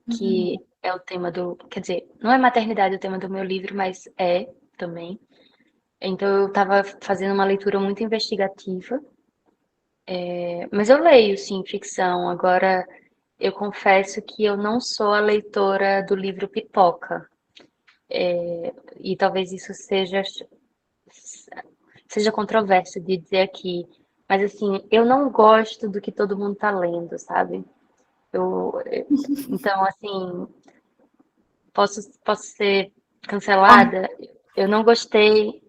que uhum, é o tema do. Quer dizer, não é maternidade o tema do meu livro, mas é também. Então eu estava fazendo uma leitura muito investigativa, mas eu leio, sim, ficção. Agora, eu confesso que eu não sou a leitora do livro Pipoca. E talvez isso seja controverso de dizer aqui. Mas assim, eu não gosto do que todo mundo tá lendo, sabe? Então, assim, posso ser cancelada. Eu não gostei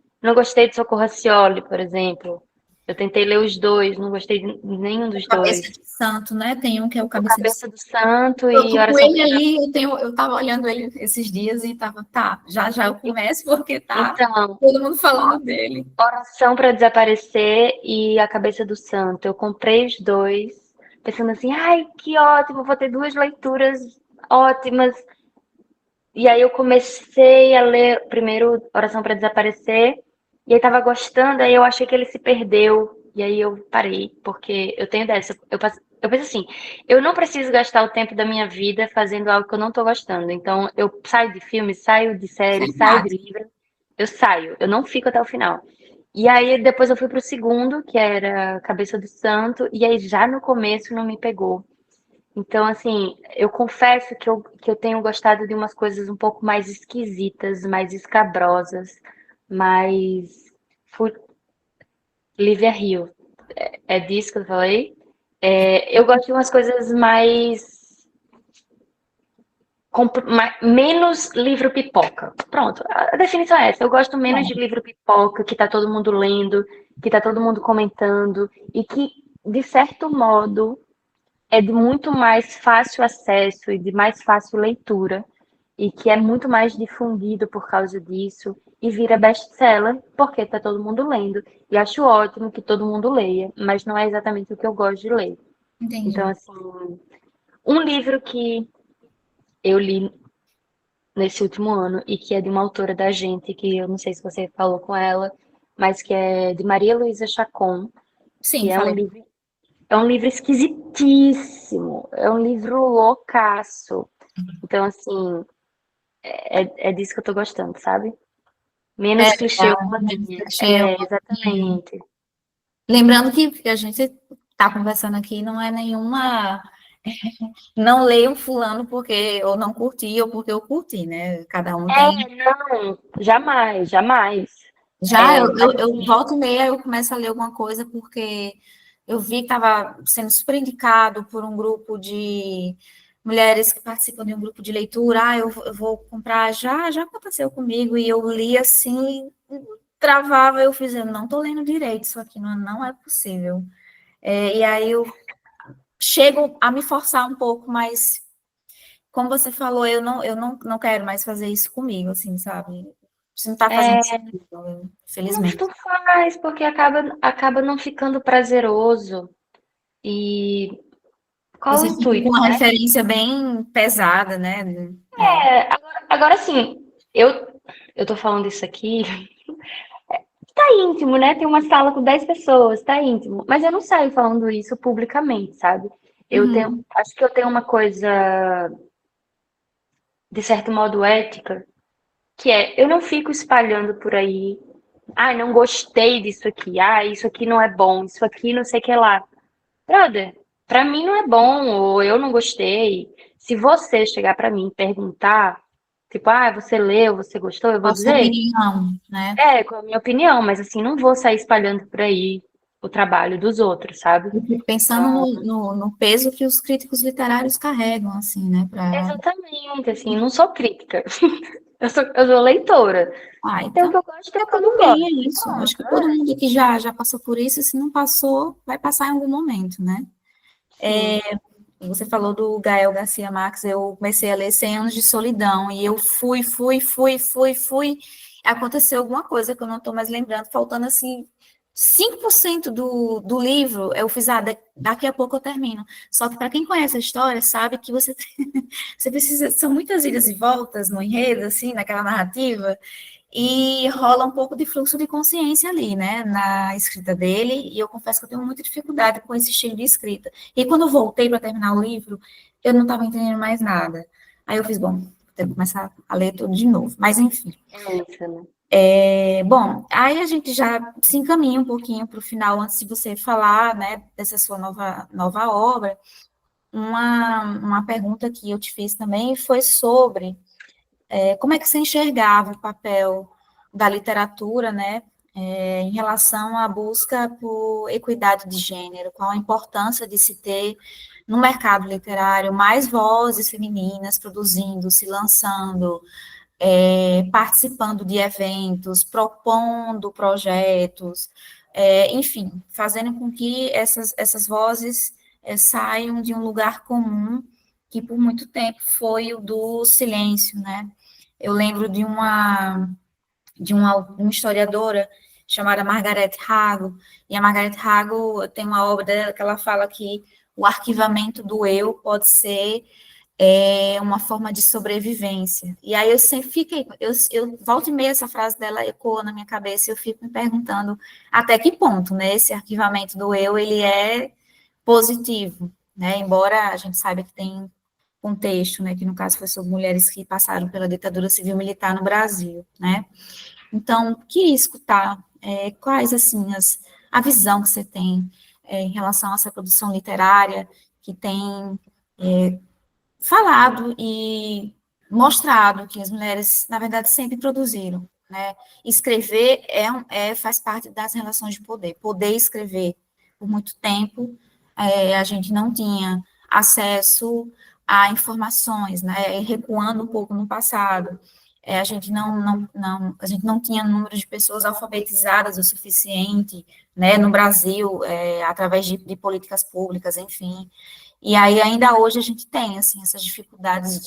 de Socorro Racioli, por exemplo. Eu tentei ler os dois, não gostei de nenhum dos Cabeça dois. de Santo, né? Tem um que é o O Cabeça de Cabeça Santo. do Santo Eu e tô com Oração ele para ali, eu tava olhando ele esses dias e tava, tá, já já eu começo porque tá Então, todo mundo falando dele. Oração para Desaparecer e A Cabeça do Santo. Eu comprei os dois, pensando assim, ai, que ótimo, vou ter duas leituras ótimas. E aí eu comecei a ler primeiro Oração para Desaparecer, e aí tava gostando, aí eu achei que ele se perdeu, e aí eu parei, porque eu tenho dessa. Eu penso assim, eu não preciso gastar o tempo da minha vida fazendo algo que eu não tô gostando. Então eu saio de filme, saio de série, saio de Verdade. livro, eu saio, eu não fico até o final. E aí depois eu fui pro segundo, que era Cabeça do Santo, e aí já no começo não me pegou. Então, assim, eu confesso que eu tenho gostado de umas coisas um pouco mais esquisitas, mais escabrosas, mais. fu- Lívia Rio, é disso que eu falei? Eu gosto de umas coisas mais. Menos livro pipoca. Pronto, a definição é essa. Eu gosto menos de Bom, livro pipoca, que tá todo mundo lendo, que tá todo mundo comentando, e que, de certo modo, é de muito mais fácil acesso e de mais fácil leitura, e que é muito mais difundido por causa disso, e vira best-seller porque está todo mundo lendo. E acho ótimo que todo mundo leia, mas não é exatamente o que eu gosto de ler. Então, entendi. assim, um livro que eu li nesse último ano e que é de uma autora da gente, que eu não sei se você falou com ela, mas que é de Maria Luísa Chacon, Sim, que é um falei. livro esquisitíssimo, é um livro loucaço. Então, assim, é disso que eu tô gostando, sabe? É Menos clichê legal, menos humaninha. clichê. É, exatamente. Lembrando que a gente está conversando aqui, não é nenhuma. Não leiam fulano porque eu não curti ou porque eu curti, né? Cada um tem. Não, jamais, jamais. Já Mas eu assim, volto e meia, eu começo a ler alguma coisa porque eu vi que estava sendo super indicado por um grupo de mulheres que participam de um grupo de leitura. Ah, eu vou comprar já, já aconteceu comigo, e eu li assim, travava, eu fiz, eu não estou lendo direito, isso aqui não é possível. E aí eu chego a me forçar um pouco, mas como você falou, eu não quero mais fazer isso comigo, assim, sabe? Isso não está fazendo é, sentido, não infelizmente. faz, porque acaba não ficando prazeroso. E qual o Você fica com intuito, uma né? referência bem pesada, né? É. Agora sim, eu tô falando isso aqui, tá íntimo, né? Tem uma sala com 10 pessoas, tá íntimo. Mas eu não saio falando isso publicamente, sabe? Uhum. Acho que eu tenho uma coisa, de certo modo, ética, que é, eu não fico espalhando por aí, ah, não gostei disso aqui, ah, isso aqui não é bom, isso aqui não sei o que lá. Brother, pra mim não é bom, ou eu não gostei. Se você chegar pra mim e perguntar, tipo, ah, você leu, você gostou, eu vou Qual a sua dizer, opinião, né? com a minha opinião, mas assim, não vou sair espalhando por aí. o trabalho dos outros, sabe? Eu fico pensando Então, no peso que os críticos literários carregam, assim, né? exatamente, assim, não sou crítica, eu sou leitora. Ah, Tem o então que eu gosto, tem tá o que eu tudo não bem, gosto. é E isso. Acho pronto, que todo é. mundo que já passou por isso, se não passou, vai passar em algum momento, né? Sim. Você falou do Gael Garcia Marques, eu comecei a ler 100 Anos de Solidão, e eu fui. Aconteceu alguma coisa que eu não estou mais lembrando, faltando assim 5% do livro, eu fiz, daqui a pouco eu termino. Só que para quem conhece a história, sabe que você, você precisa, são muitas idas e voltas no enredo, assim, naquela narrativa, e rola um pouco de fluxo de consciência ali, né, na escrita dele, e eu confesso que eu tenho muita dificuldade com esse estilo de escrita. E quando eu voltei para terminar o livro, eu não estava entendendo mais nada. Aí eu fiz, bom, vou ter que começar a ler tudo de novo. Mas, enfim. É isso, né? Bom, aí a gente já se encaminha um pouquinho para o final, antes de você falar, né, dessa sua nova obra. Uma pergunta que eu te fiz também foi sobre como é que você enxergava o papel da literatura, né, em relação à busca por equidade de gênero, qual a importância de se ter no mercado literário mais vozes femininas produzindo, se lançando, participando de eventos, propondo projetos, enfim, fazendo com que essas vozes saiam de um lugar comum que por muito tempo foi o do silêncio, né? Eu lembro de uma historiadora chamada Margaret Hago, e a Margaret Hago tem uma obra dela que ela fala que o arquivamento do eu pode ser uma forma de sobrevivência. E aí eu sempre fiquei, eu volto e meia essa frase dela ecoa na minha cabeça e eu fico me perguntando até que ponto, né, esse arquivamento do eu, ele é positivo, né, embora a gente saiba que tem contexto, né, que no caso foi sobre mulheres que passaram pela ditadura civil-militar no Brasil, né. Então, queria escutar quais, assim, a visão que você tem em relação a essa produção literária que tem falado e mostrado que as mulheres, na verdade, sempre produziram, né? Escrever faz parte das relações de poder. Poder escrever por muito tempo, a gente não tinha acesso a informações, né? Recuando um pouco no passado, a gente não tinha número de pessoas alfabetizadas o suficiente, né? No Brasil, através de políticas públicas, enfim. E aí, ainda hoje, a gente tem, assim, essas dificuldades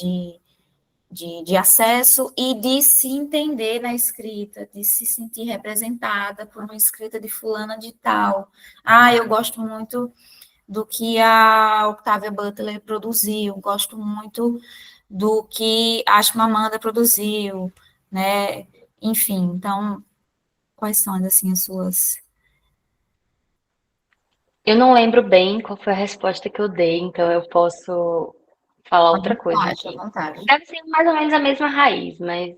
de acesso e de se entender na escrita, de se sentir representada por uma escrita de fulana de tal. Ah, eu gosto muito do que a Octavia Butler produziu, gosto muito do que a Chimamanda produziu, né? Enfim, então, quais são, assim, as suas... Eu não lembro bem qual foi a resposta que eu dei, então eu posso falar À outra coisa vontade, à aqui. vontade. Deve ser mais ou menos a mesma raiz, mas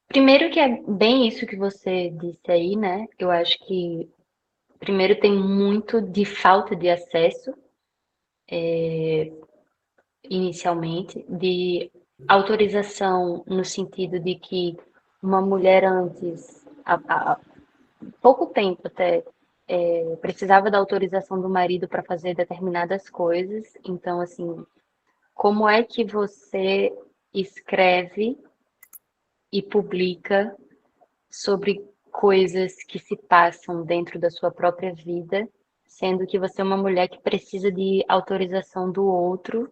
primeiro que é bem isso que você disse aí, né? Eu acho que primeiro tem muito de falta de acesso inicialmente, de autorização no sentido de que uma mulher antes, há pouco tempo até, precisava da autorização do marido para fazer determinadas coisas. Então, assim, como é que você escreve e publica sobre coisas que se passam dentro da sua própria vida, sendo que você é uma mulher que precisa de autorização do outro,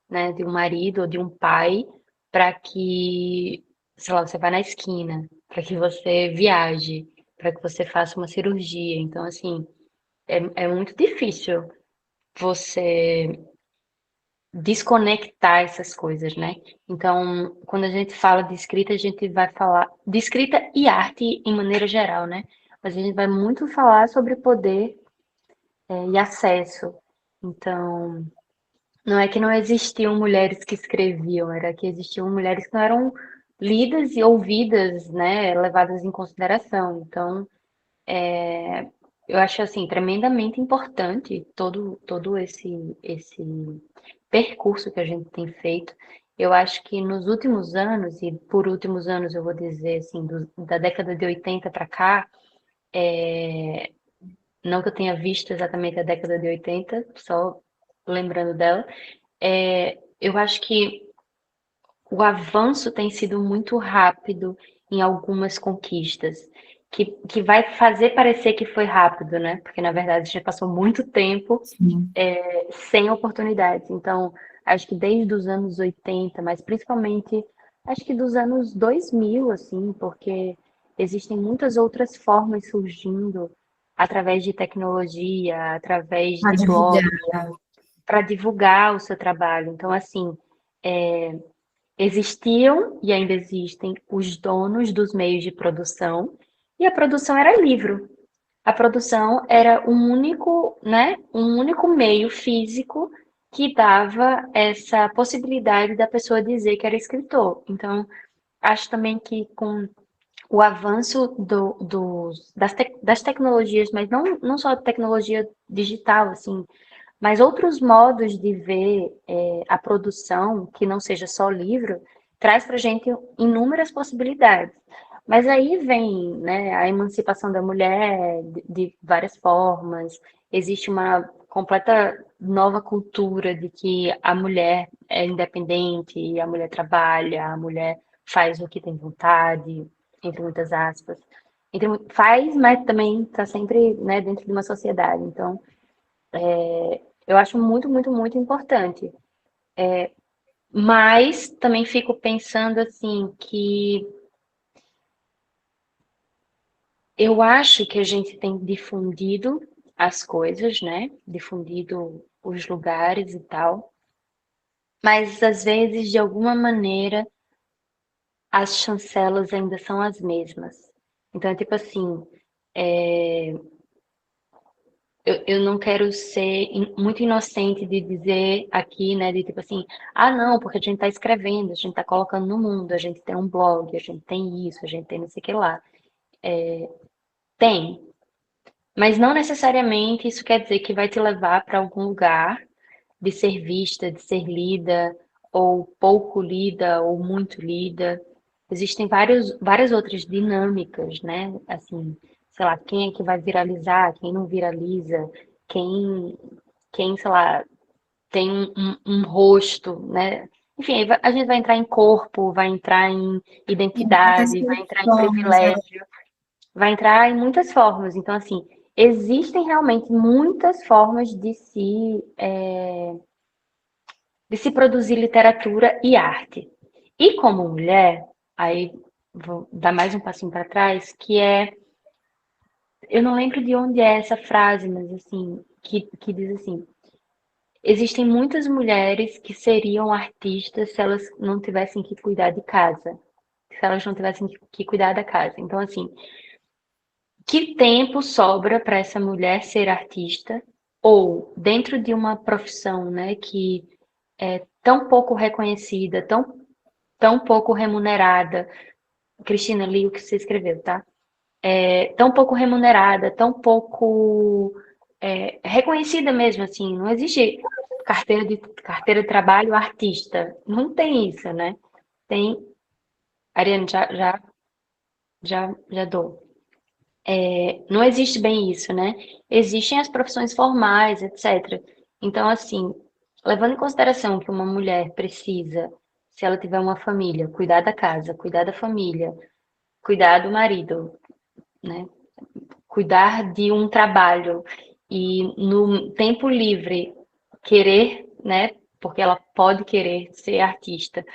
né, de um marido ou de um pai, para que, sei lá, você vá na esquina, para que você viaje, para que você faça uma cirurgia. Então, assim, é muito difícil você desconectar essas coisas, né? Então, quando a gente fala de escrita, a gente vai falar de escrita e arte em maneira geral, né? Mas a gente vai muito falar sobre poder, e acesso. Então, não é que não existiam mulheres que escreviam, era que existiam mulheres que não eram lidas e ouvidas, né? Levadas em consideração. Então, eu acho assim tremendamente importante todo esse percurso que a gente tem feito. Eu acho que nos últimos anos, e por últimos anos eu vou dizer assim, da década de 80 para cá, Não que eu tenha visto exatamente a década de 80, só lembrando dela. Eu acho que o avanço tem sido muito rápido em algumas conquistas, que vai fazer parecer que foi rápido, né? Porque na verdade já passou muito tempo Sim. sem oportunidades. Então, acho que desde os anos 80, mas principalmente acho que dos anos 2000, assim, porque existem muitas outras formas surgindo através de tecnologia, através Para de divulgar. blog, para divulgar o seu trabalho. Então, assim, existiam e ainda existem os donos dos meios de produção, e a produção era livro. A produção era um único, né, um único meio físico que dava essa possibilidade da pessoa dizer que era escritor. Então, acho também que com o avanço das tecnologias, mas não só a tecnologia digital, assim, mas outros modos de ver a produção, que não seja só livro, traz para a gente inúmeras possibilidades. Mas aí vem, né, a emancipação da mulher de várias formas. Existe uma completa nova cultura de que a mulher é independente, a mulher trabalha, a mulher faz o que tem vontade, entre muitas aspas. Faz, mas também está sempre, né, dentro de uma sociedade. Então, eu acho muito, muito, muito importante. Mas também fico pensando assim que eu acho que a gente tem difundido as coisas, né? Difundido os lugares e tal. Mas às vezes, de alguma maneira, as chancelas ainda são as mesmas. Então é tipo assim, eu não quero ser muito inocente de dizer aqui, né, de tipo assim, ah, não, porque a gente tá escrevendo, a gente tá colocando no mundo, a gente tem um blog, a gente tem isso, a gente tem não sei o que lá. Tem, mas não necessariamente isso quer dizer que vai te levar para algum lugar de ser vista, de ser lida, ou pouco lida, ou muito lida. Existem várias outras dinâmicas, né? Assim, sei lá, quem é que vai viralizar, quem não viraliza, quem, sei lá, tem um rosto, né? Enfim, a gente vai entrar em corpo, vai entrar em Muitas identidade, vai entrar em formas, né? privilégio, vai entrar em muitas formas. Então, assim, existem realmente muitas formas de se produzir literatura e arte. E como mulher, aí vou dar mais um passinho para trás, que é, eu não lembro de onde é essa frase, mas assim, que diz assim, existem muitas mulheres que seriam artistas se elas não tivessem que cuidar de casa, se elas não tivessem que cuidar da casa. Então, assim, que tempo sobra para essa mulher ser artista ou dentro de uma profissão, né, que é tão pouco reconhecida, tão pouco remunerada. Cristina, li o que você escreveu, tá? Tão pouco remunerada, tão pouco reconhecida mesmo, assim. Não existe carteira de trabalho artista. Não tem isso, né? Tem. Ariane, já dou. Não existe bem isso, né? Existem as profissões formais, etc. Então, assim, levando em consideração que uma mulher precisa, se ela tiver uma família, cuidar da casa, cuidar da família, cuidar do marido, né? Cuidar de um trabalho e no tempo livre querer, né? Porque ela pode querer ser artista,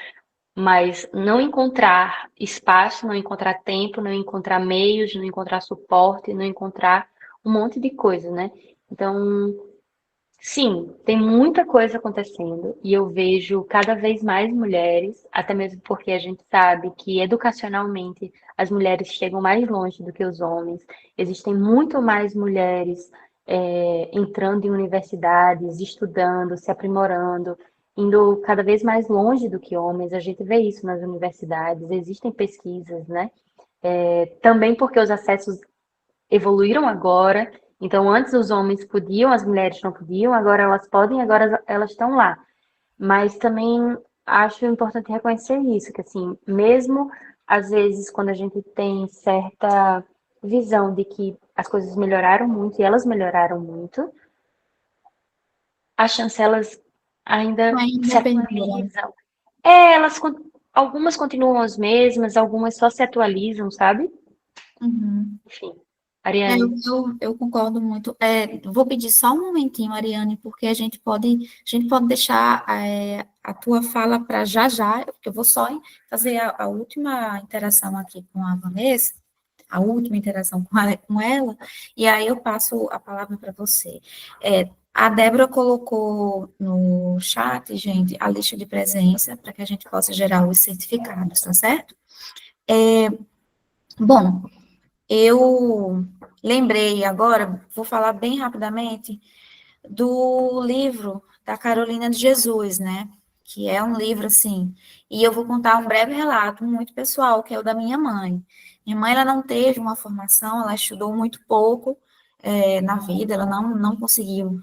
mas não encontrar espaço, não encontrar tempo, não encontrar meios, não encontrar suporte, não encontrar um monte de coisa, né? Então, sim, tem muita coisa acontecendo e eu vejo cada vez mais mulheres, até mesmo porque a gente sabe que educacionalmente as mulheres chegam mais longe do que os homens. Existem muito mais mulheres entrando em universidades, estudando, se aprimorando, indo cada vez mais longe do que homens. A gente vê isso nas universidades, existem pesquisas, né? Também porque os acessos evoluíram agora. Então, antes os homens podiam, as mulheres não podiam, agora elas podem, agora elas estão lá. Mas também acho importante reconhecer isso, que assim, mesmo às vezes quando a gente tem certa visão de que as coisas melhoraram muito e elas melhoraram muito, as chancelas ainda Ainda se perduram. atualizam. Algumas continuam as mesmas, algumas só se atualizam, sabe? Uhum. Enfim, É, Ariane. eu concordo muito. Vou pedir só um momentinho, Ariane, porque a gente pode deixar a tua fala para já já, porque eu vou só fazer a última interação aqui com a Vanessa, a última interação com ela, e aí eu passo a palavra para você. A Débora colocou no chat, gente, a lista de presença para que a gente possa gerar os certificados, tá certo? Bom, eu lembrei agora, vou falar bem rapidamente, do livro da Carolina de Jesus, né? Que é um livro assim. E eu vou contar um breve relato muito pessoal, que é o da minha mãe. Minha mãe, ela não teve uma formação, ela estudou muito pouco na vida, ela não conseguiu,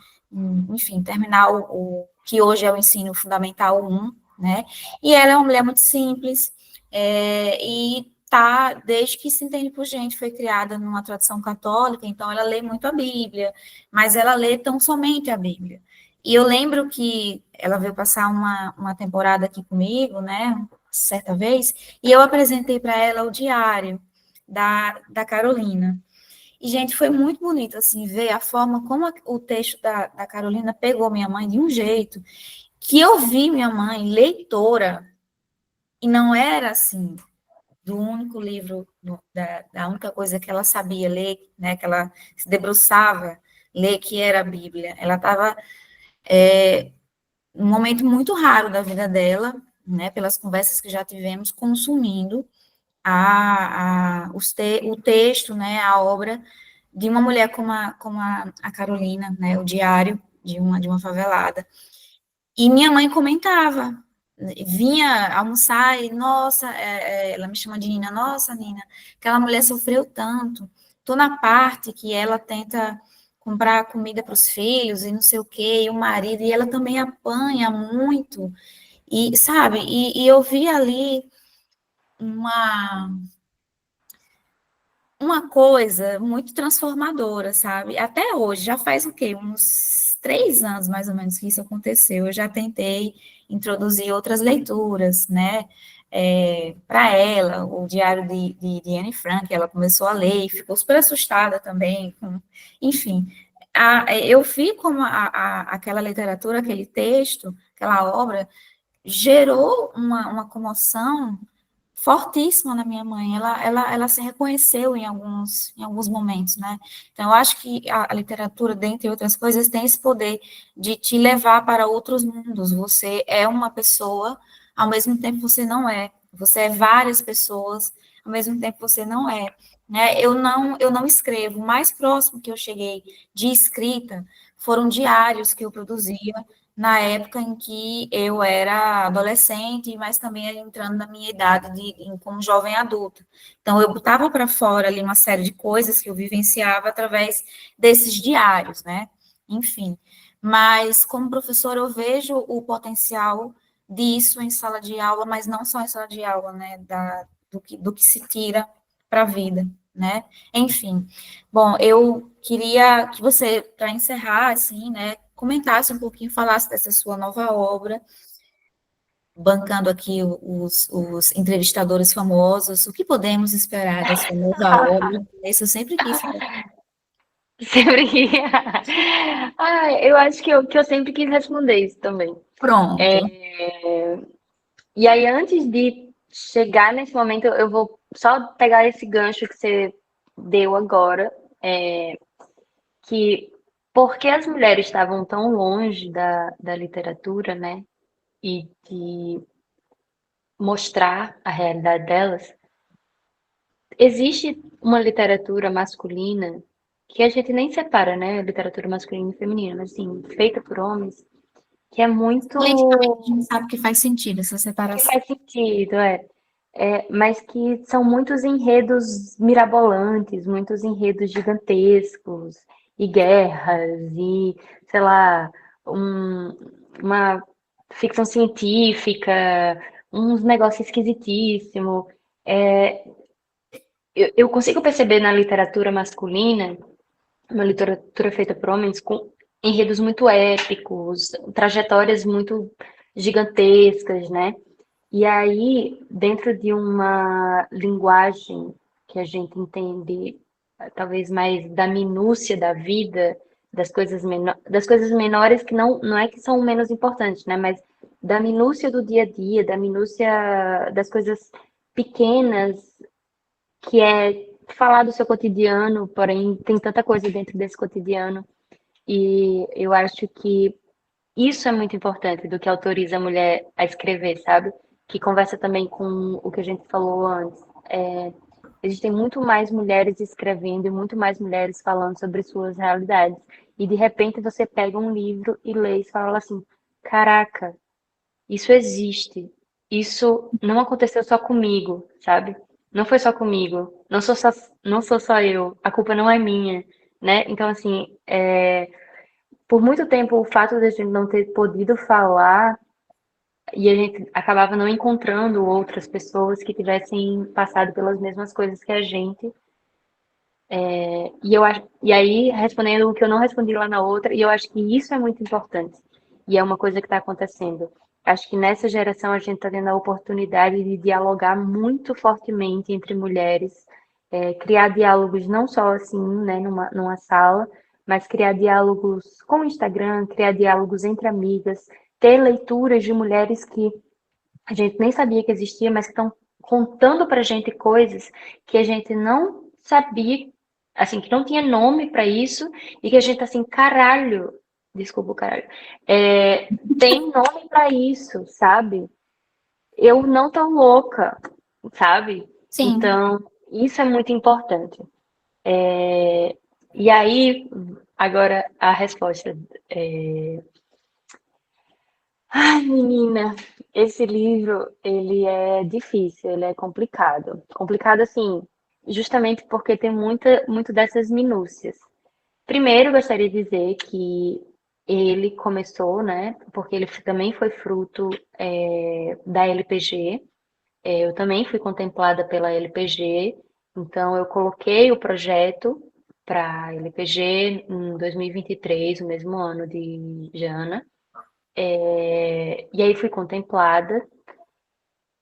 enfim, terminar o que hoje é o ensino fundamental 1, né? E ela é uma mulher muito simples, e tá, desde que se entende por gente, foi criada numa tradição católica, então ela lê muito a Bíblia, mas ela lê tão somente a Bíblia. E eu lembro que ela veio passar uma temporada aqui comigo, né, certa vez, e eu apresentei para ela o diário da Carolina. E, gente, foi muito bonito, assim, ver a forma como o texto da Carolina pegou minha mãe de um jeito que eu vi minha mãe leitora, e não era assim, do único livro, da única coisa que ela sabia ler, né, que ela se debruçava ler, que era a Bíblia. Ela estava um momento muito raro da vida dela, né, pelas conversas que já tivemos, consumindo o texto, né, a obra de uma mulher como a Carolina, né, o diário de uma favelada. E minha mãe comentava, vinha almoçar e, nossa, ela me chama de Nina, nossa, Nina, aquela mulher sofreu tanto. Tô na parte que ela tenta comprar comida para os filhos e não sei o quê, e o marido, e ela também apanha muito, e sabe, e eu vi ali uma, uma coisa muito transformadora, sabe? Até hoje, já faz o quê? Uns 3 anos, mais ou menos, que isso aconteceu. Eu já tentei introduzir outras leituras, né? Para ela, o Diário de Anne Frank, ela começou a ler e ficou super assustada também. Enfim, eu vi como aquela literatura, aquele texto, aquela obra, gerou uma comoção fortíssima na minha mãe. Ela se reconheceu em alguns momentos, né? Então, eu acho que a literatura, dentre outras coisas, tem esse poder de te levar para outros mundos. Você é uma pessoa, ao mesmo tempo você não é. Você é várias pessoas, ao mesmo tempo você não é. Né? Eu não escrevo. O mais próximo que eu cheguei de escrita foram diários que eu produzia na época em que eu era adolescente, mas também entrando na minha idade como jovem adulta. Então, eu botava para fora ali uma série de coisas que eu vivenciava através desses diários, né? Enfim. Mas, como professora, eu vejo o potencial disso em sala de aula, mas não só em sala de aula, né? Do que se tira para a vida, né? Enfim. Bom, eu queria que você, para encerrar, assim, né, comentasse um pouquinho, falasse dessa sua nova obra, bancando aqui os entrevistadores famosos, o que podemos esperar da sua nova obra? Isso eu sempre quis saber. Sempre que. Eu acho que eu sempre quis responder isso também. Pronto. E aí, antes de chegar nesse momento, eu vou só pegar esse gancho que você deu agora, que porque as mulheres estavam tão longe da literatura, né, e de mostrar a realidade delas, existe uma literatura masculina que a gente nem separa, né, literatura masculina e feminina, mas assim, feita por homens, que é Politicamente, a muito gente sabe que faz sentido essa que separação. faz sentido, mas que são muitos enredos mirabolantes, muitos enredos gigantescos, e guerras, e, sei lá, uma ficção científica, uns negócios esquisitíssimos. eu consigo perceber na literatura masculina, uma literatura feita por homens, com enredos muito épicos, trajetórias muito gigantescas, né? E aí, dentro de uma linguagem que a gente entende talvez mais da minúcia da vida, das coisas menores que não é que são menos importantes, né? Mas da minúcia do dia a dia, da minúcia das coisas pequenas, que é falar do seu cotidiano, porém tem tanta coisa dentro desse cotidiano. E eu acho que isso é muito importante do que autoriza a mulher a escrever, sabe? Que conversa também com o que a gente falou antes. Existem muito mais mulheres escrevendo e muito mais mulheres falando sobre suas realidades. E de repente você pega um livro e lê e fala assim: caraca, isso existe. Isso não aconteceu só comigo, sabe? Não foi só comigo. Não sou só eu. A culpa não é minha, né? Então, assim, por muito tempo o fato de a gente não ter podido falar e a gente acabava não encontrando outras pessoas que tivessem passado pelas mesmas coisas que a gente. E aí, respondendo o que eu não respondi lá na outra, e eu acho que isso é muito importante. E é uma coisa que está acontecendo. Acho que nessa geração a gente está tendo a oportunidade de dialogar muito fortemente entre mulheres, criar diálogos não só assim, né, numa sala, mas criar diálogos com o Instagram, criar diálogos entre amigas, ter leituras de mulheres que a gente nem sabia que existia, mas que estão contando pra gente coisas que a gente não sabia, assim, que não tinha nome pra isso, e que a gente assim, caralho, desculpa o caralho, tem nome pra isso, sabe? Eu não tô louca, sabe? Sim. Então, isso é muito importante. E aí, agora a resposta. Ai, menina, esse livro, ele é difícil, ele é complicado. Complicado, assim, justamente porque tem muito dessas minúcias. Primeiro, gostaria de dizer que ele começou, né, porque ele também foi fruto da LPG. Eu também fui contemplada pela LPG, então eu coloquei o projeto para a LPG em 2023, o mesmo ano de Jana. E aí fui contemplada.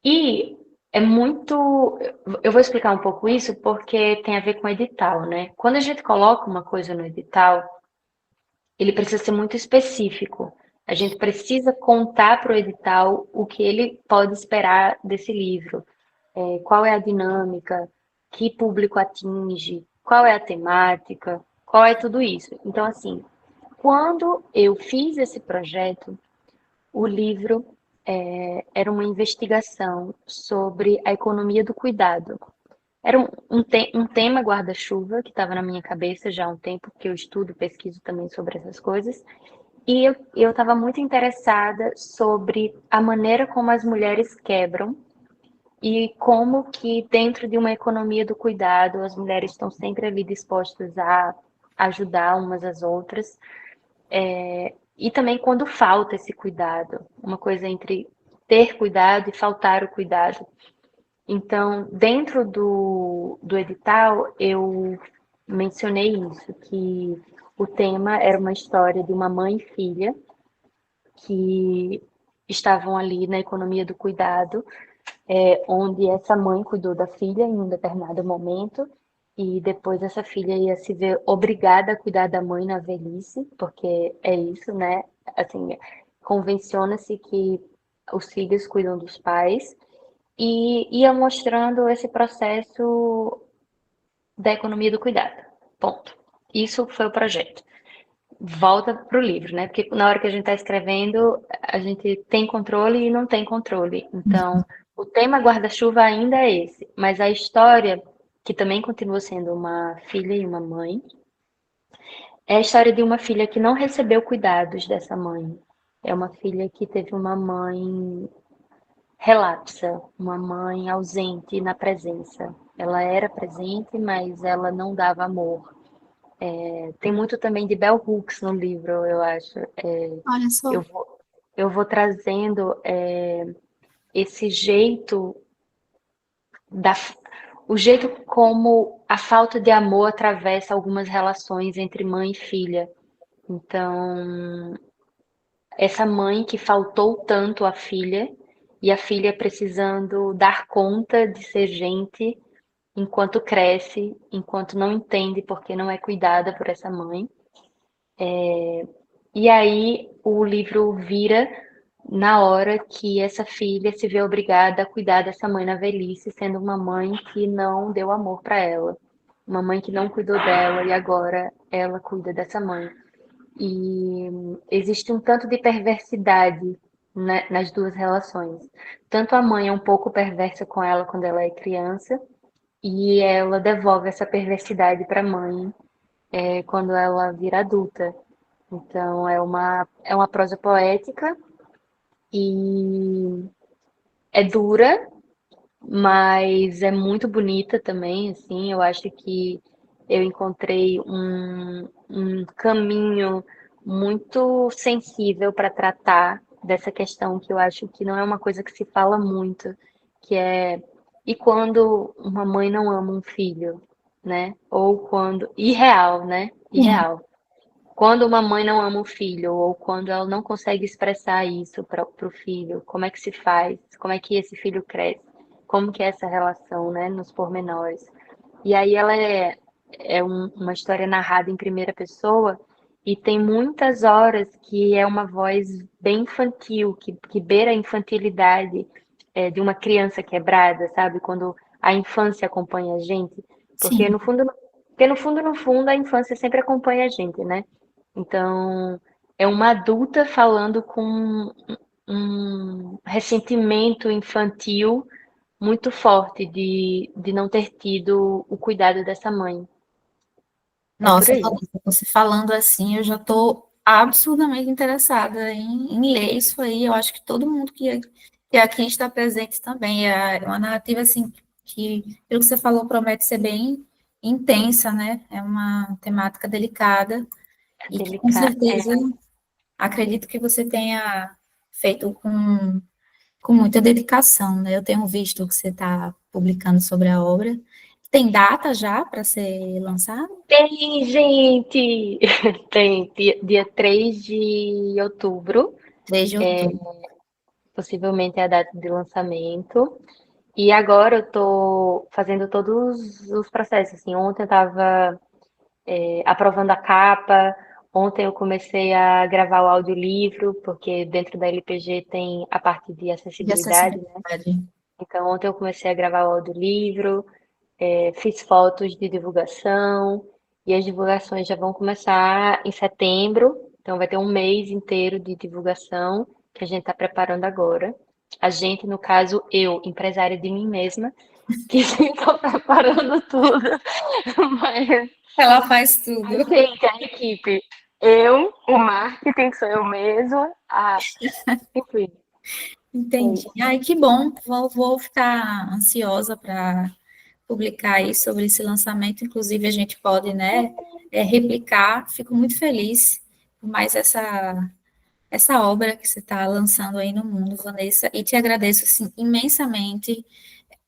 E é muito. Eu vou explicar um pouco isso porque tem a ver com edital, né? Quando a gente coloca uma coisa no edital, ele precisa ser muito específico. A gente precisa contar para o edital o que ele pode esperar desse livro, qual é a dinâmica, que público atinge, qual é a temática, qual é tudo isso. Então, assim, quando eu fiz esse projeto, o livro era uma investigação sobre a economia do cuidado. Era um tema guarda-chuva que estava na minha cabeça já há um tempo, porque eu estudo, pesquiso também sobre essas coisas. E eu estava muito interessada sobre a maneira como as mulheres quebram e como que dentro de uma economia do cuidado as mulheres estão sempre ali dispostas a ajudar umas às outras. E também quando falta esse cuidado, uma coisa entre ter cuidado e faltar o cuidado. Então, dentro do edital, eu mencionei isso, que o tema era uma história de uma mãe e filha que estavam ali na economia do cuidado, onde essa mãe cuidou da filha em um determinado momento e depois essa filha ia se ver obrigada a cuidar da mãe na velhice, porque é isso, né? Assim, convenciona-se que os filhos cuidam dos pais e ia mostrando esse processo da economia do cuidado. Ponto. Isso foi o projeto. Volta para o livro, né? Porque na hora que a gente está escrevendo, a gente tem controle e não tem controle. Então, o tema guarda-chuva ainda é esse, mas a história, que também continua sendo uma filha e uma mãe, é a história de uma filha que não recebeu cuidados dessa mãe. É uma filha que teve uma mãe relapsa, uma mãe ausente na presença. Ela era presente, mas ela não dava amor. Tem muito também de Bell Hooks no livro, eu acho. Olha Eu só. vou, eu vou trazendo esse jeito da o jeito como a falta de amor atravessa algumas relações entre mãe e filha. Então, essa mãe que faltou tanto à filha e a filha precisando dar conta de ser gente enquanto cresce, enquanto não entende porque não é cuidada por essa mãe. E aí o livro vira na hora que essa filha se vê obrigada a cuidar dessa mãe na velhice, sendo uma mãe que não deu amor para ela, uma mãe que não cuidou dela e agora ela cuida dessa mãe. E existe um tanto de perversidade, né, nas duas relações. Tanto a mãe é um pouco perversa com ela quando ela é criança, e ela devolve essa perversidade para a mãe quando ela vira adulta. Então é uma prosa poética e é dura, mas é muito bonita também, assim. Eu acho que eu encontrei um caminho muito sensível para tratar dessa questão que eu acho que não é uma coisa que se fala muito, que é e quando uma mãe não ama um filho, né? Ou quando irreal, né? Sim. Irreal. Quando uma mãe não ama o filho, ou quando ela não consegue expressar isso para o filho, como é que se faz? Como é que esse filho cresce? Como que é essa relação, né, nos pormenores? E aí ela uma história narrada em primeira pessoa e tem muitas horas que é uma voz bem infantil, que beira a infantilidade de uma criança quebrada, sabe? Quando a infância acompanha a gente. Porque Sim. no fundo, no fundo, a infância sempre acompanha a gente, né? Então, é uma adulta falando com um ressentimento infantil muito forte de não ter tido o cuidado dessa mãe. É por Nossa, aí. Vanessa, você falando assim, eu já estou absurdamente interessada em ler isso aí. Eu acho que todo mundo que aqui está presente também. É uma narrativa, assim, que, pelo que você falou, promete ser bem intensa, né? É uma temática delicada É e que, com delicado. certeza, acredito que você tenha feito com muita dedicação, né? Eu tenho visto que você está publicando sobre a obra. Tem data já para ser lançada? Tem, gente! Tem dia 3 de outubro, 3 de outubro. possivelmente é a data de lançamento. E agora eu tô fazendo todos os processos. Assim, ontem eu estava aprovando a capa. Ontem eu comecei a gravar o audiolivro, porque dentro da LPG tem a parte de De acessibilidade, né? acessibilidade. Então ontem eu comecei a gravar o audiolivro, fiz fotos de divulgação, e as divulgações já vão começar em setembro, então vai ter um mês inteiro de divulgação que a gente está preparando agora. A gente, no caso, eu, empresária de mim mesma, que estou preparando tudo, mas Ela faz a tudo. gente, a equipe, eu, o marketing, que sou eu mesma, enfim, é Entendi. isso. Ai, que bom. Vou ficar ansiosa para publicar aí sobre esse lançamento. Inclusive, a gente pode, né, replicar. Fico muito feliz por mais essa obra que você está lançando aí no mundo, Vanessa, e te agradeço assim, imensamente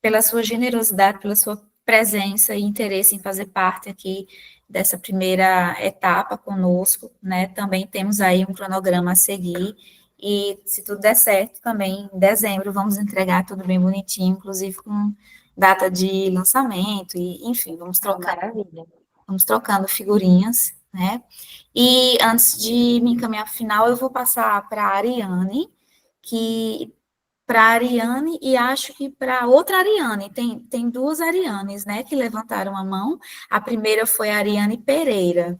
pela sua generosidade, pela sua presença e interesse em fazer parte aqui dessa primeira etapa conosco, né? Também temos aí um cronograma a seguir e se tudo der certo, também em dezembro vamos entregar tudo bem bonitinho, inclusive com data de lançamento e, enfim, Ah, maravilha. vamos trocando figurinhas, né? E antes de me encaminhar para o final, eu vou passar para a Ariane, que para a Ariane e acho que para outra Ariane. Tem duas Arianes, né, que levantaram a mão. A primeira foi a Ariane Pereira.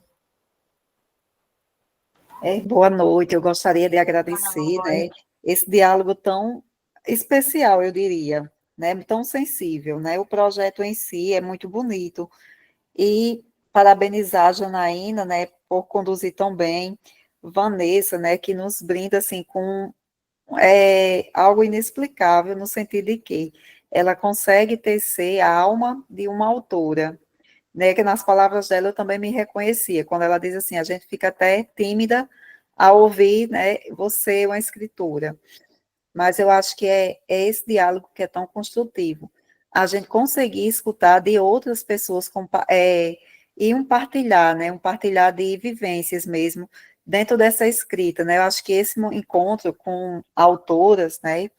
Boa noite, eu gostaria de Boa agradecer, né, noite. esse diálogo tão especial, eu diria, né, tão sensível, né, o projeto em si é muito bonito, e parabenizar a Janaína, né, por conduzir tão bem, Vanessa, né, que nos brinda, assim, com algo inexplicável, no sentido de que ela consegue tecer a alma de uma autora, né, que nas palavras dela eu também me reconhecia, quando ela diz assim, a gente fica até tímida ao ouvir, né, você é uma escritora, mas eu acho que é esse diálogo que é tão construtivo, a gente conseguir escutar de outras pessoas e um partilhar, né, um partilhar de vivências mesmo dentro dessa escrita, né, eu acho que esse encontro com autoras, né,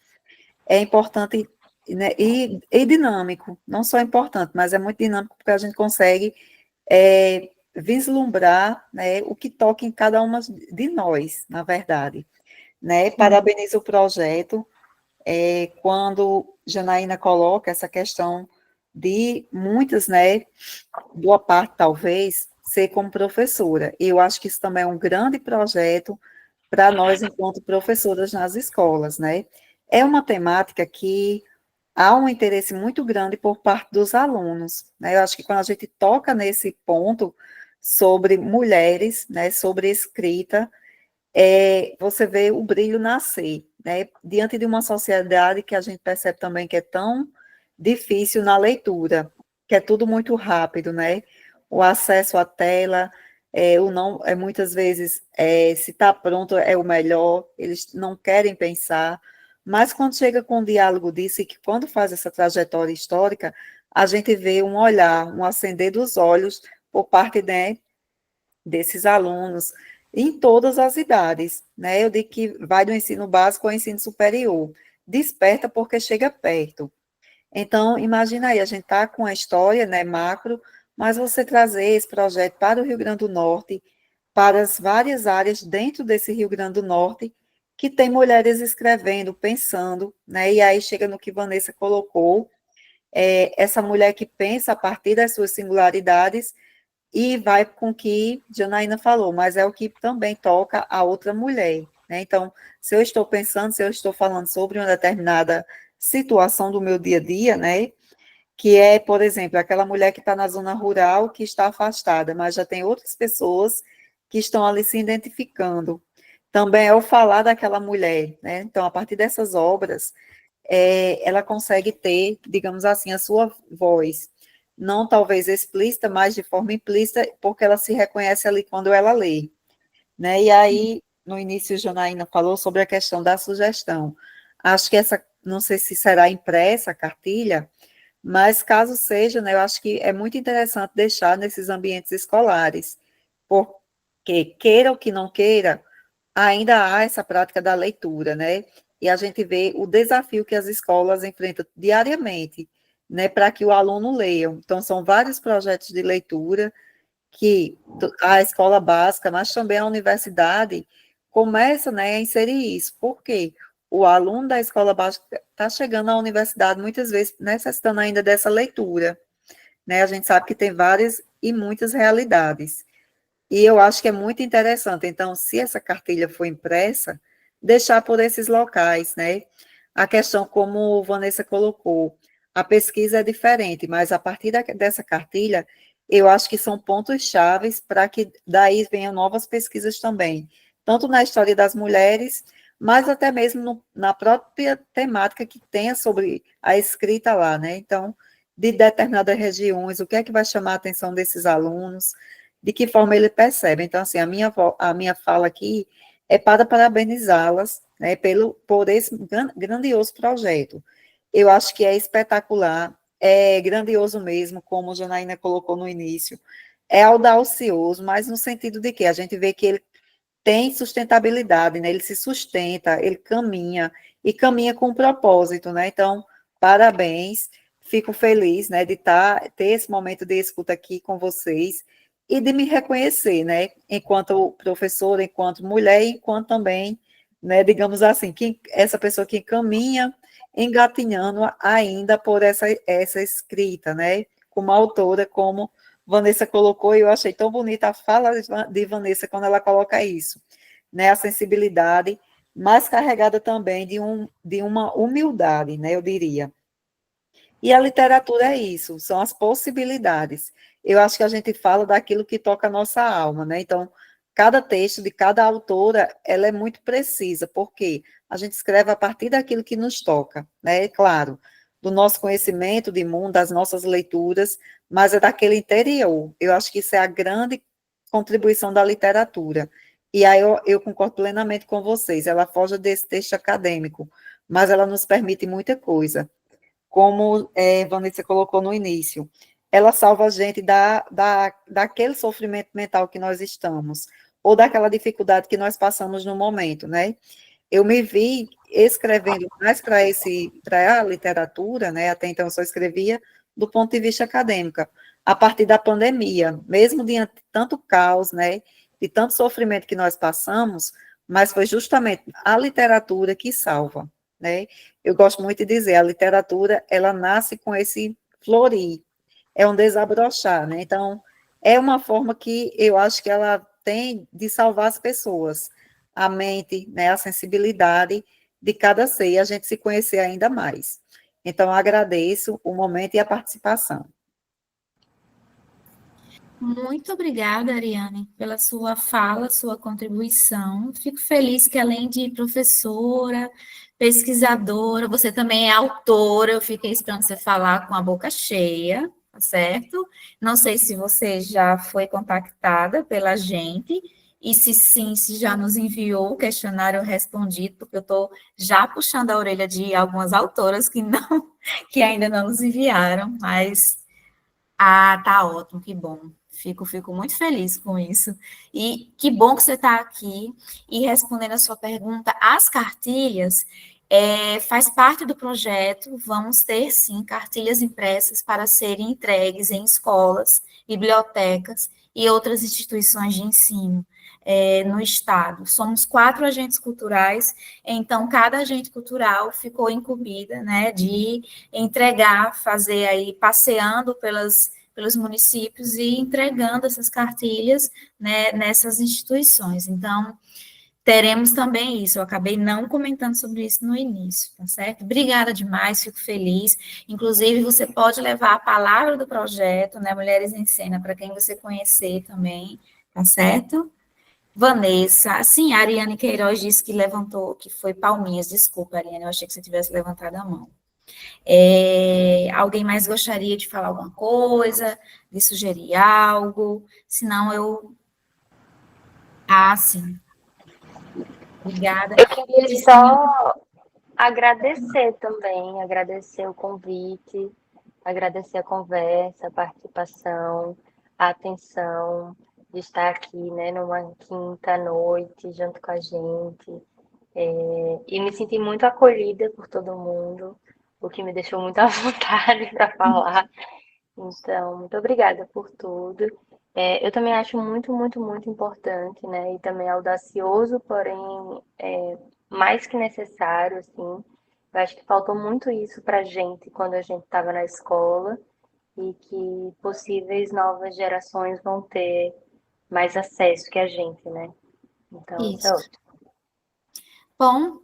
é importante, né, e dinâmico, não só importante, mas é muito dinâmico porque a gente consegue vislumbrar, né, o que toca em cada uma de nós, na verdade, né, parabenizo o projeto, quando Janaína coloca essa questão de muitas, né, boa parte talvez, ser como professora. Eu acho que isso também é um grande projeto para nós, enquanto professoras nas escolas, né? É uma temática que há um interesse muito grande por parte dos alunos, né? Eu acho que quando a gente toca nesse ponto sobre mulheres, né, sobre escrita, você vê o brilho nascer, né? Diante de uma sociedade que a gente percebe também que é tão difícil na leitura, que é tudo muito rápido, né? O acesso à tela, o não, muitas vezes, se está pronto é o melhor, eles não querem pensar, mas quando chega com um diálogo disso, e que quando faz essa trajetória histórica, a gente vê um olhar, um acender dos olhos por parte, né, desses alunos em todas as idades, né? Eu digo que vai do ensino básico ao ensino superior. Desperta porque chega perto. Então, imagina aí, a gente está com a história, né, macro, mas você trazer esse projeto para o Rio Grande do Norte, para as várias áreas dentro desse Rio Grande do Norte, que tem mulheres escrevendo, pensando, né? E aí chega no que Vanessa colocou, essa mulher que pensa a partir das suas singularidades e vai com o que Janaína falou, mas é o que também toca a outra mulher, né? Então, se eu estou pensando, se eu estou falando sobre uma determinada situação do meu dia a dia, né? Que é, por exemplo, aquela mulher que está na zona rural, que está afastada, mas já tem outras pessoas que estão ali se identificando. Também é o falar daquela mulher, né? Então, a partir dessas obras, ela consegue ter, digamos assim, a sua voz, não talvez explícita, mas de forma implícita, porque ela se reconhece ali quando ela lê, né? E aí, no início, Janaína falou sobre a questão da sugestão. Acho que essa, não sei se será impressa a cartilha, mas caso seja, né, eu acho que é muito interessante deixar nesses ambientes escolares, porque queira ou que não queira, ainda há essa prática da leitura, né? E a gente vê o desafio que as escolas enfrentam diariamente, né, para que o aluno leia. Então, são vários projetos de leitura que a escola básica, mas também a universidade, começa, né, a inserir isso. Por quê? O aluno da escola básica está chegando à universidade, muitas vezes, necessitando ainda dessa leitura, né? A gente sabe que tem várias e muitas realidades. E eu acho que é muito interessante. Então, se essa cartilha for impressa, deixar por esses locais, né? A questão, como Vanessa colocou, a pesquisa é diferente, mas a partir dessa cartilha, eu acho que são pontos chaves para que daí venham novas pesquisas também, tanto na história das mulheres, mas até mesmo na própria temática que tenha sobre a escrita lá, né? Então, de determinadas regiões, o que é que vai chamar a atenção desses alunos, de que forma ele percebe. Então, assim, a minha fala aqui é para parabenizá-las, né, por esse grandioso projeto. Eu acho que é espetacular, é grandioso mesmo, como a Janaína colocou no início, é audacioso, mas no sentido de que a gente vê que ele tem sustentabilidade, né, ele se sustenta, ele caminha, e caminha com um propósito, né, então, parabéns, fico feliz, né, de ter esse momento de escuta aqui com vocês, e de me reconhecer, né, enquanto professora, enquanto mulher, enquanto também, né, digamos assim, essa pessoa que caminha engatinhando ainda por essa escrita, né, como autora, como Vanessa colocou, e eu achei tão bonita a fala de Vanessa quando ela coloca isso, né, a sensibilidade, mas carregada também de uma humildade, né, eu diria. E a literatura é isso, são as possibilidades. Eu acho que a gente fala daquilo que toca a nossa alma, né? Então, cada texto de cada autora, ela é muito precisa, porque a gente escreve a partir daquilo que nos toca, né? Claro, do nosso conhecimento de mundo, das nossas leituras, mas é daquele interior. Eu acho que isso é a grande contribuição da literatura. E aí eu concordo plenamente com vocês, ela foge desse texto acadêmico, mas ela nos permite muita coisa. como Vanessa colocou no início, ela salva a gente daquele sofrimento mental que nós estamos, ou daquela dificuldade que nós passamos no momento, né? Eu me vi escrevendo mais para a literatura, né? Até então eu só escrevia do ponto de vista acadêmico, a partir da pandemia, mesmo diante de tanto caos, né? De tanto sofrimento que nós passamos, mas foi justamente a literatura que salva, né? Eu gosto muito de dizer, a literatura, ela nasce com esse florir, é um desabrochar, né? Então, é uma forma que eu acho que ela tem de salvar as pessoas, a mente, né, a sensibilidade de cada ser, e a gente se conhecer ainda mais. Então, agradeço o momento e a participação. Muito obrigada, Ariane, pela sua fala, sua contribuição. Fico feliz que, além de professora, pesquisadora, você também é autora. Eu fiquei esperando você falar com a boca cheia, tá certo? Não sei se você já foi contactada pela gente, e se sim, se já nos enviou o questionário respondido, porque eu estou já puxando a orelha de algumas autoras que não, que ainda não nos enviaram, mas tá ótimo, que bom. Fico muito feliz com isso. E que bom que você está aqui e respondendo a sua pergunta. As cartilhas faz parte do projeto. Vamos ter, sim, cartilhas impressas para serem entregues em escolas, bibliotecas e outras instituições de ensino no estado. Somos 4 agentes culturais, então cada agente cultural ficou incumbida, né, de entregar, fazer aí, passeando pelos municípios e entregando essas cartilhas, né, nessas instituições. Então, teremos também isso. Eu acabei não comentando sobre isso no início, tá certo? Obrigada demais, fico feliz. Inclusive, você pode levar a palavra do projeto, né, Mulheres em Cena, para quem você conhecer também, tá certo? Vanessa, sim, a Ariane Queiroz disse que levantou, que foi palminhas. Desculpa, Ariane, eu achei que você tivesse levantado a mão. Alguém mais gostaria de falar alguma coisa, de sugerir algo? Senão eu. Ah, sim. Obrigada. Eu queria só agradecer também, agradecer o convite, agradecer a conversa, a participação, a atenção de estar aqui, né, numa quinta noite junto com a gente. E me senti muito acolhida por todo mundo, o que me deixou muito à vontade para falar. Então, muito obrigada por tudo. Eu também acho muito, muito, muito importante, né? E também audacioso, porém mais que necessário, assim. Eu acho que faltou muito isso para a gente quando a gente estava na escola e que possíveis novas gerações vão ter mais acesso que a gente, né? Então, isso é Isso. ótimo. Bom,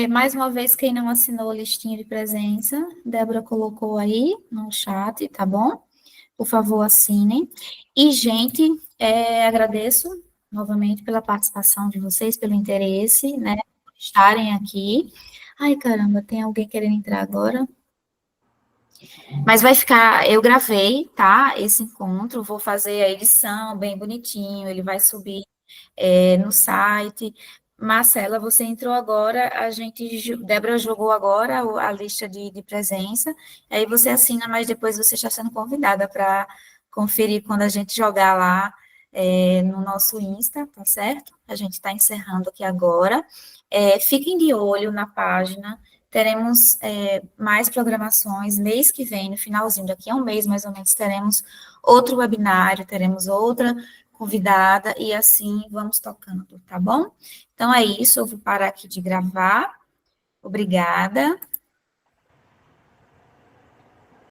mais uma vez, quem não assinou a listinha de presença, Débora colocou aí no chat, tá bom? Por favor, assinem. E, gente, agradeço novamente pela participação de vocês, pelo interesse, né, por estarem aqui. Ai, caramba, tem alguém querendo entrar agora? Mas vai ficar, eu gravei, tá, esse encontro, vou fazer a edição bem bonitinho, ele vai subir no site. Marcela, você entrou agora, Débora jogou agora a lista de presença, aí você assina, mas depois você está sendo convidada para conferir quando a gente jogar lá no nosso Insta, tá certo? A gente está encerrando aqui agora. Fiquem de olho na página, teremos mais programações, mês que vem, no finalzinho, daqui a um mês mais ou menos, teremos outro webinário, teremos outra convidada, e assim vamos tocando, tá bom? Então é isso, eu vou parar aqui de gravar. Obrigada.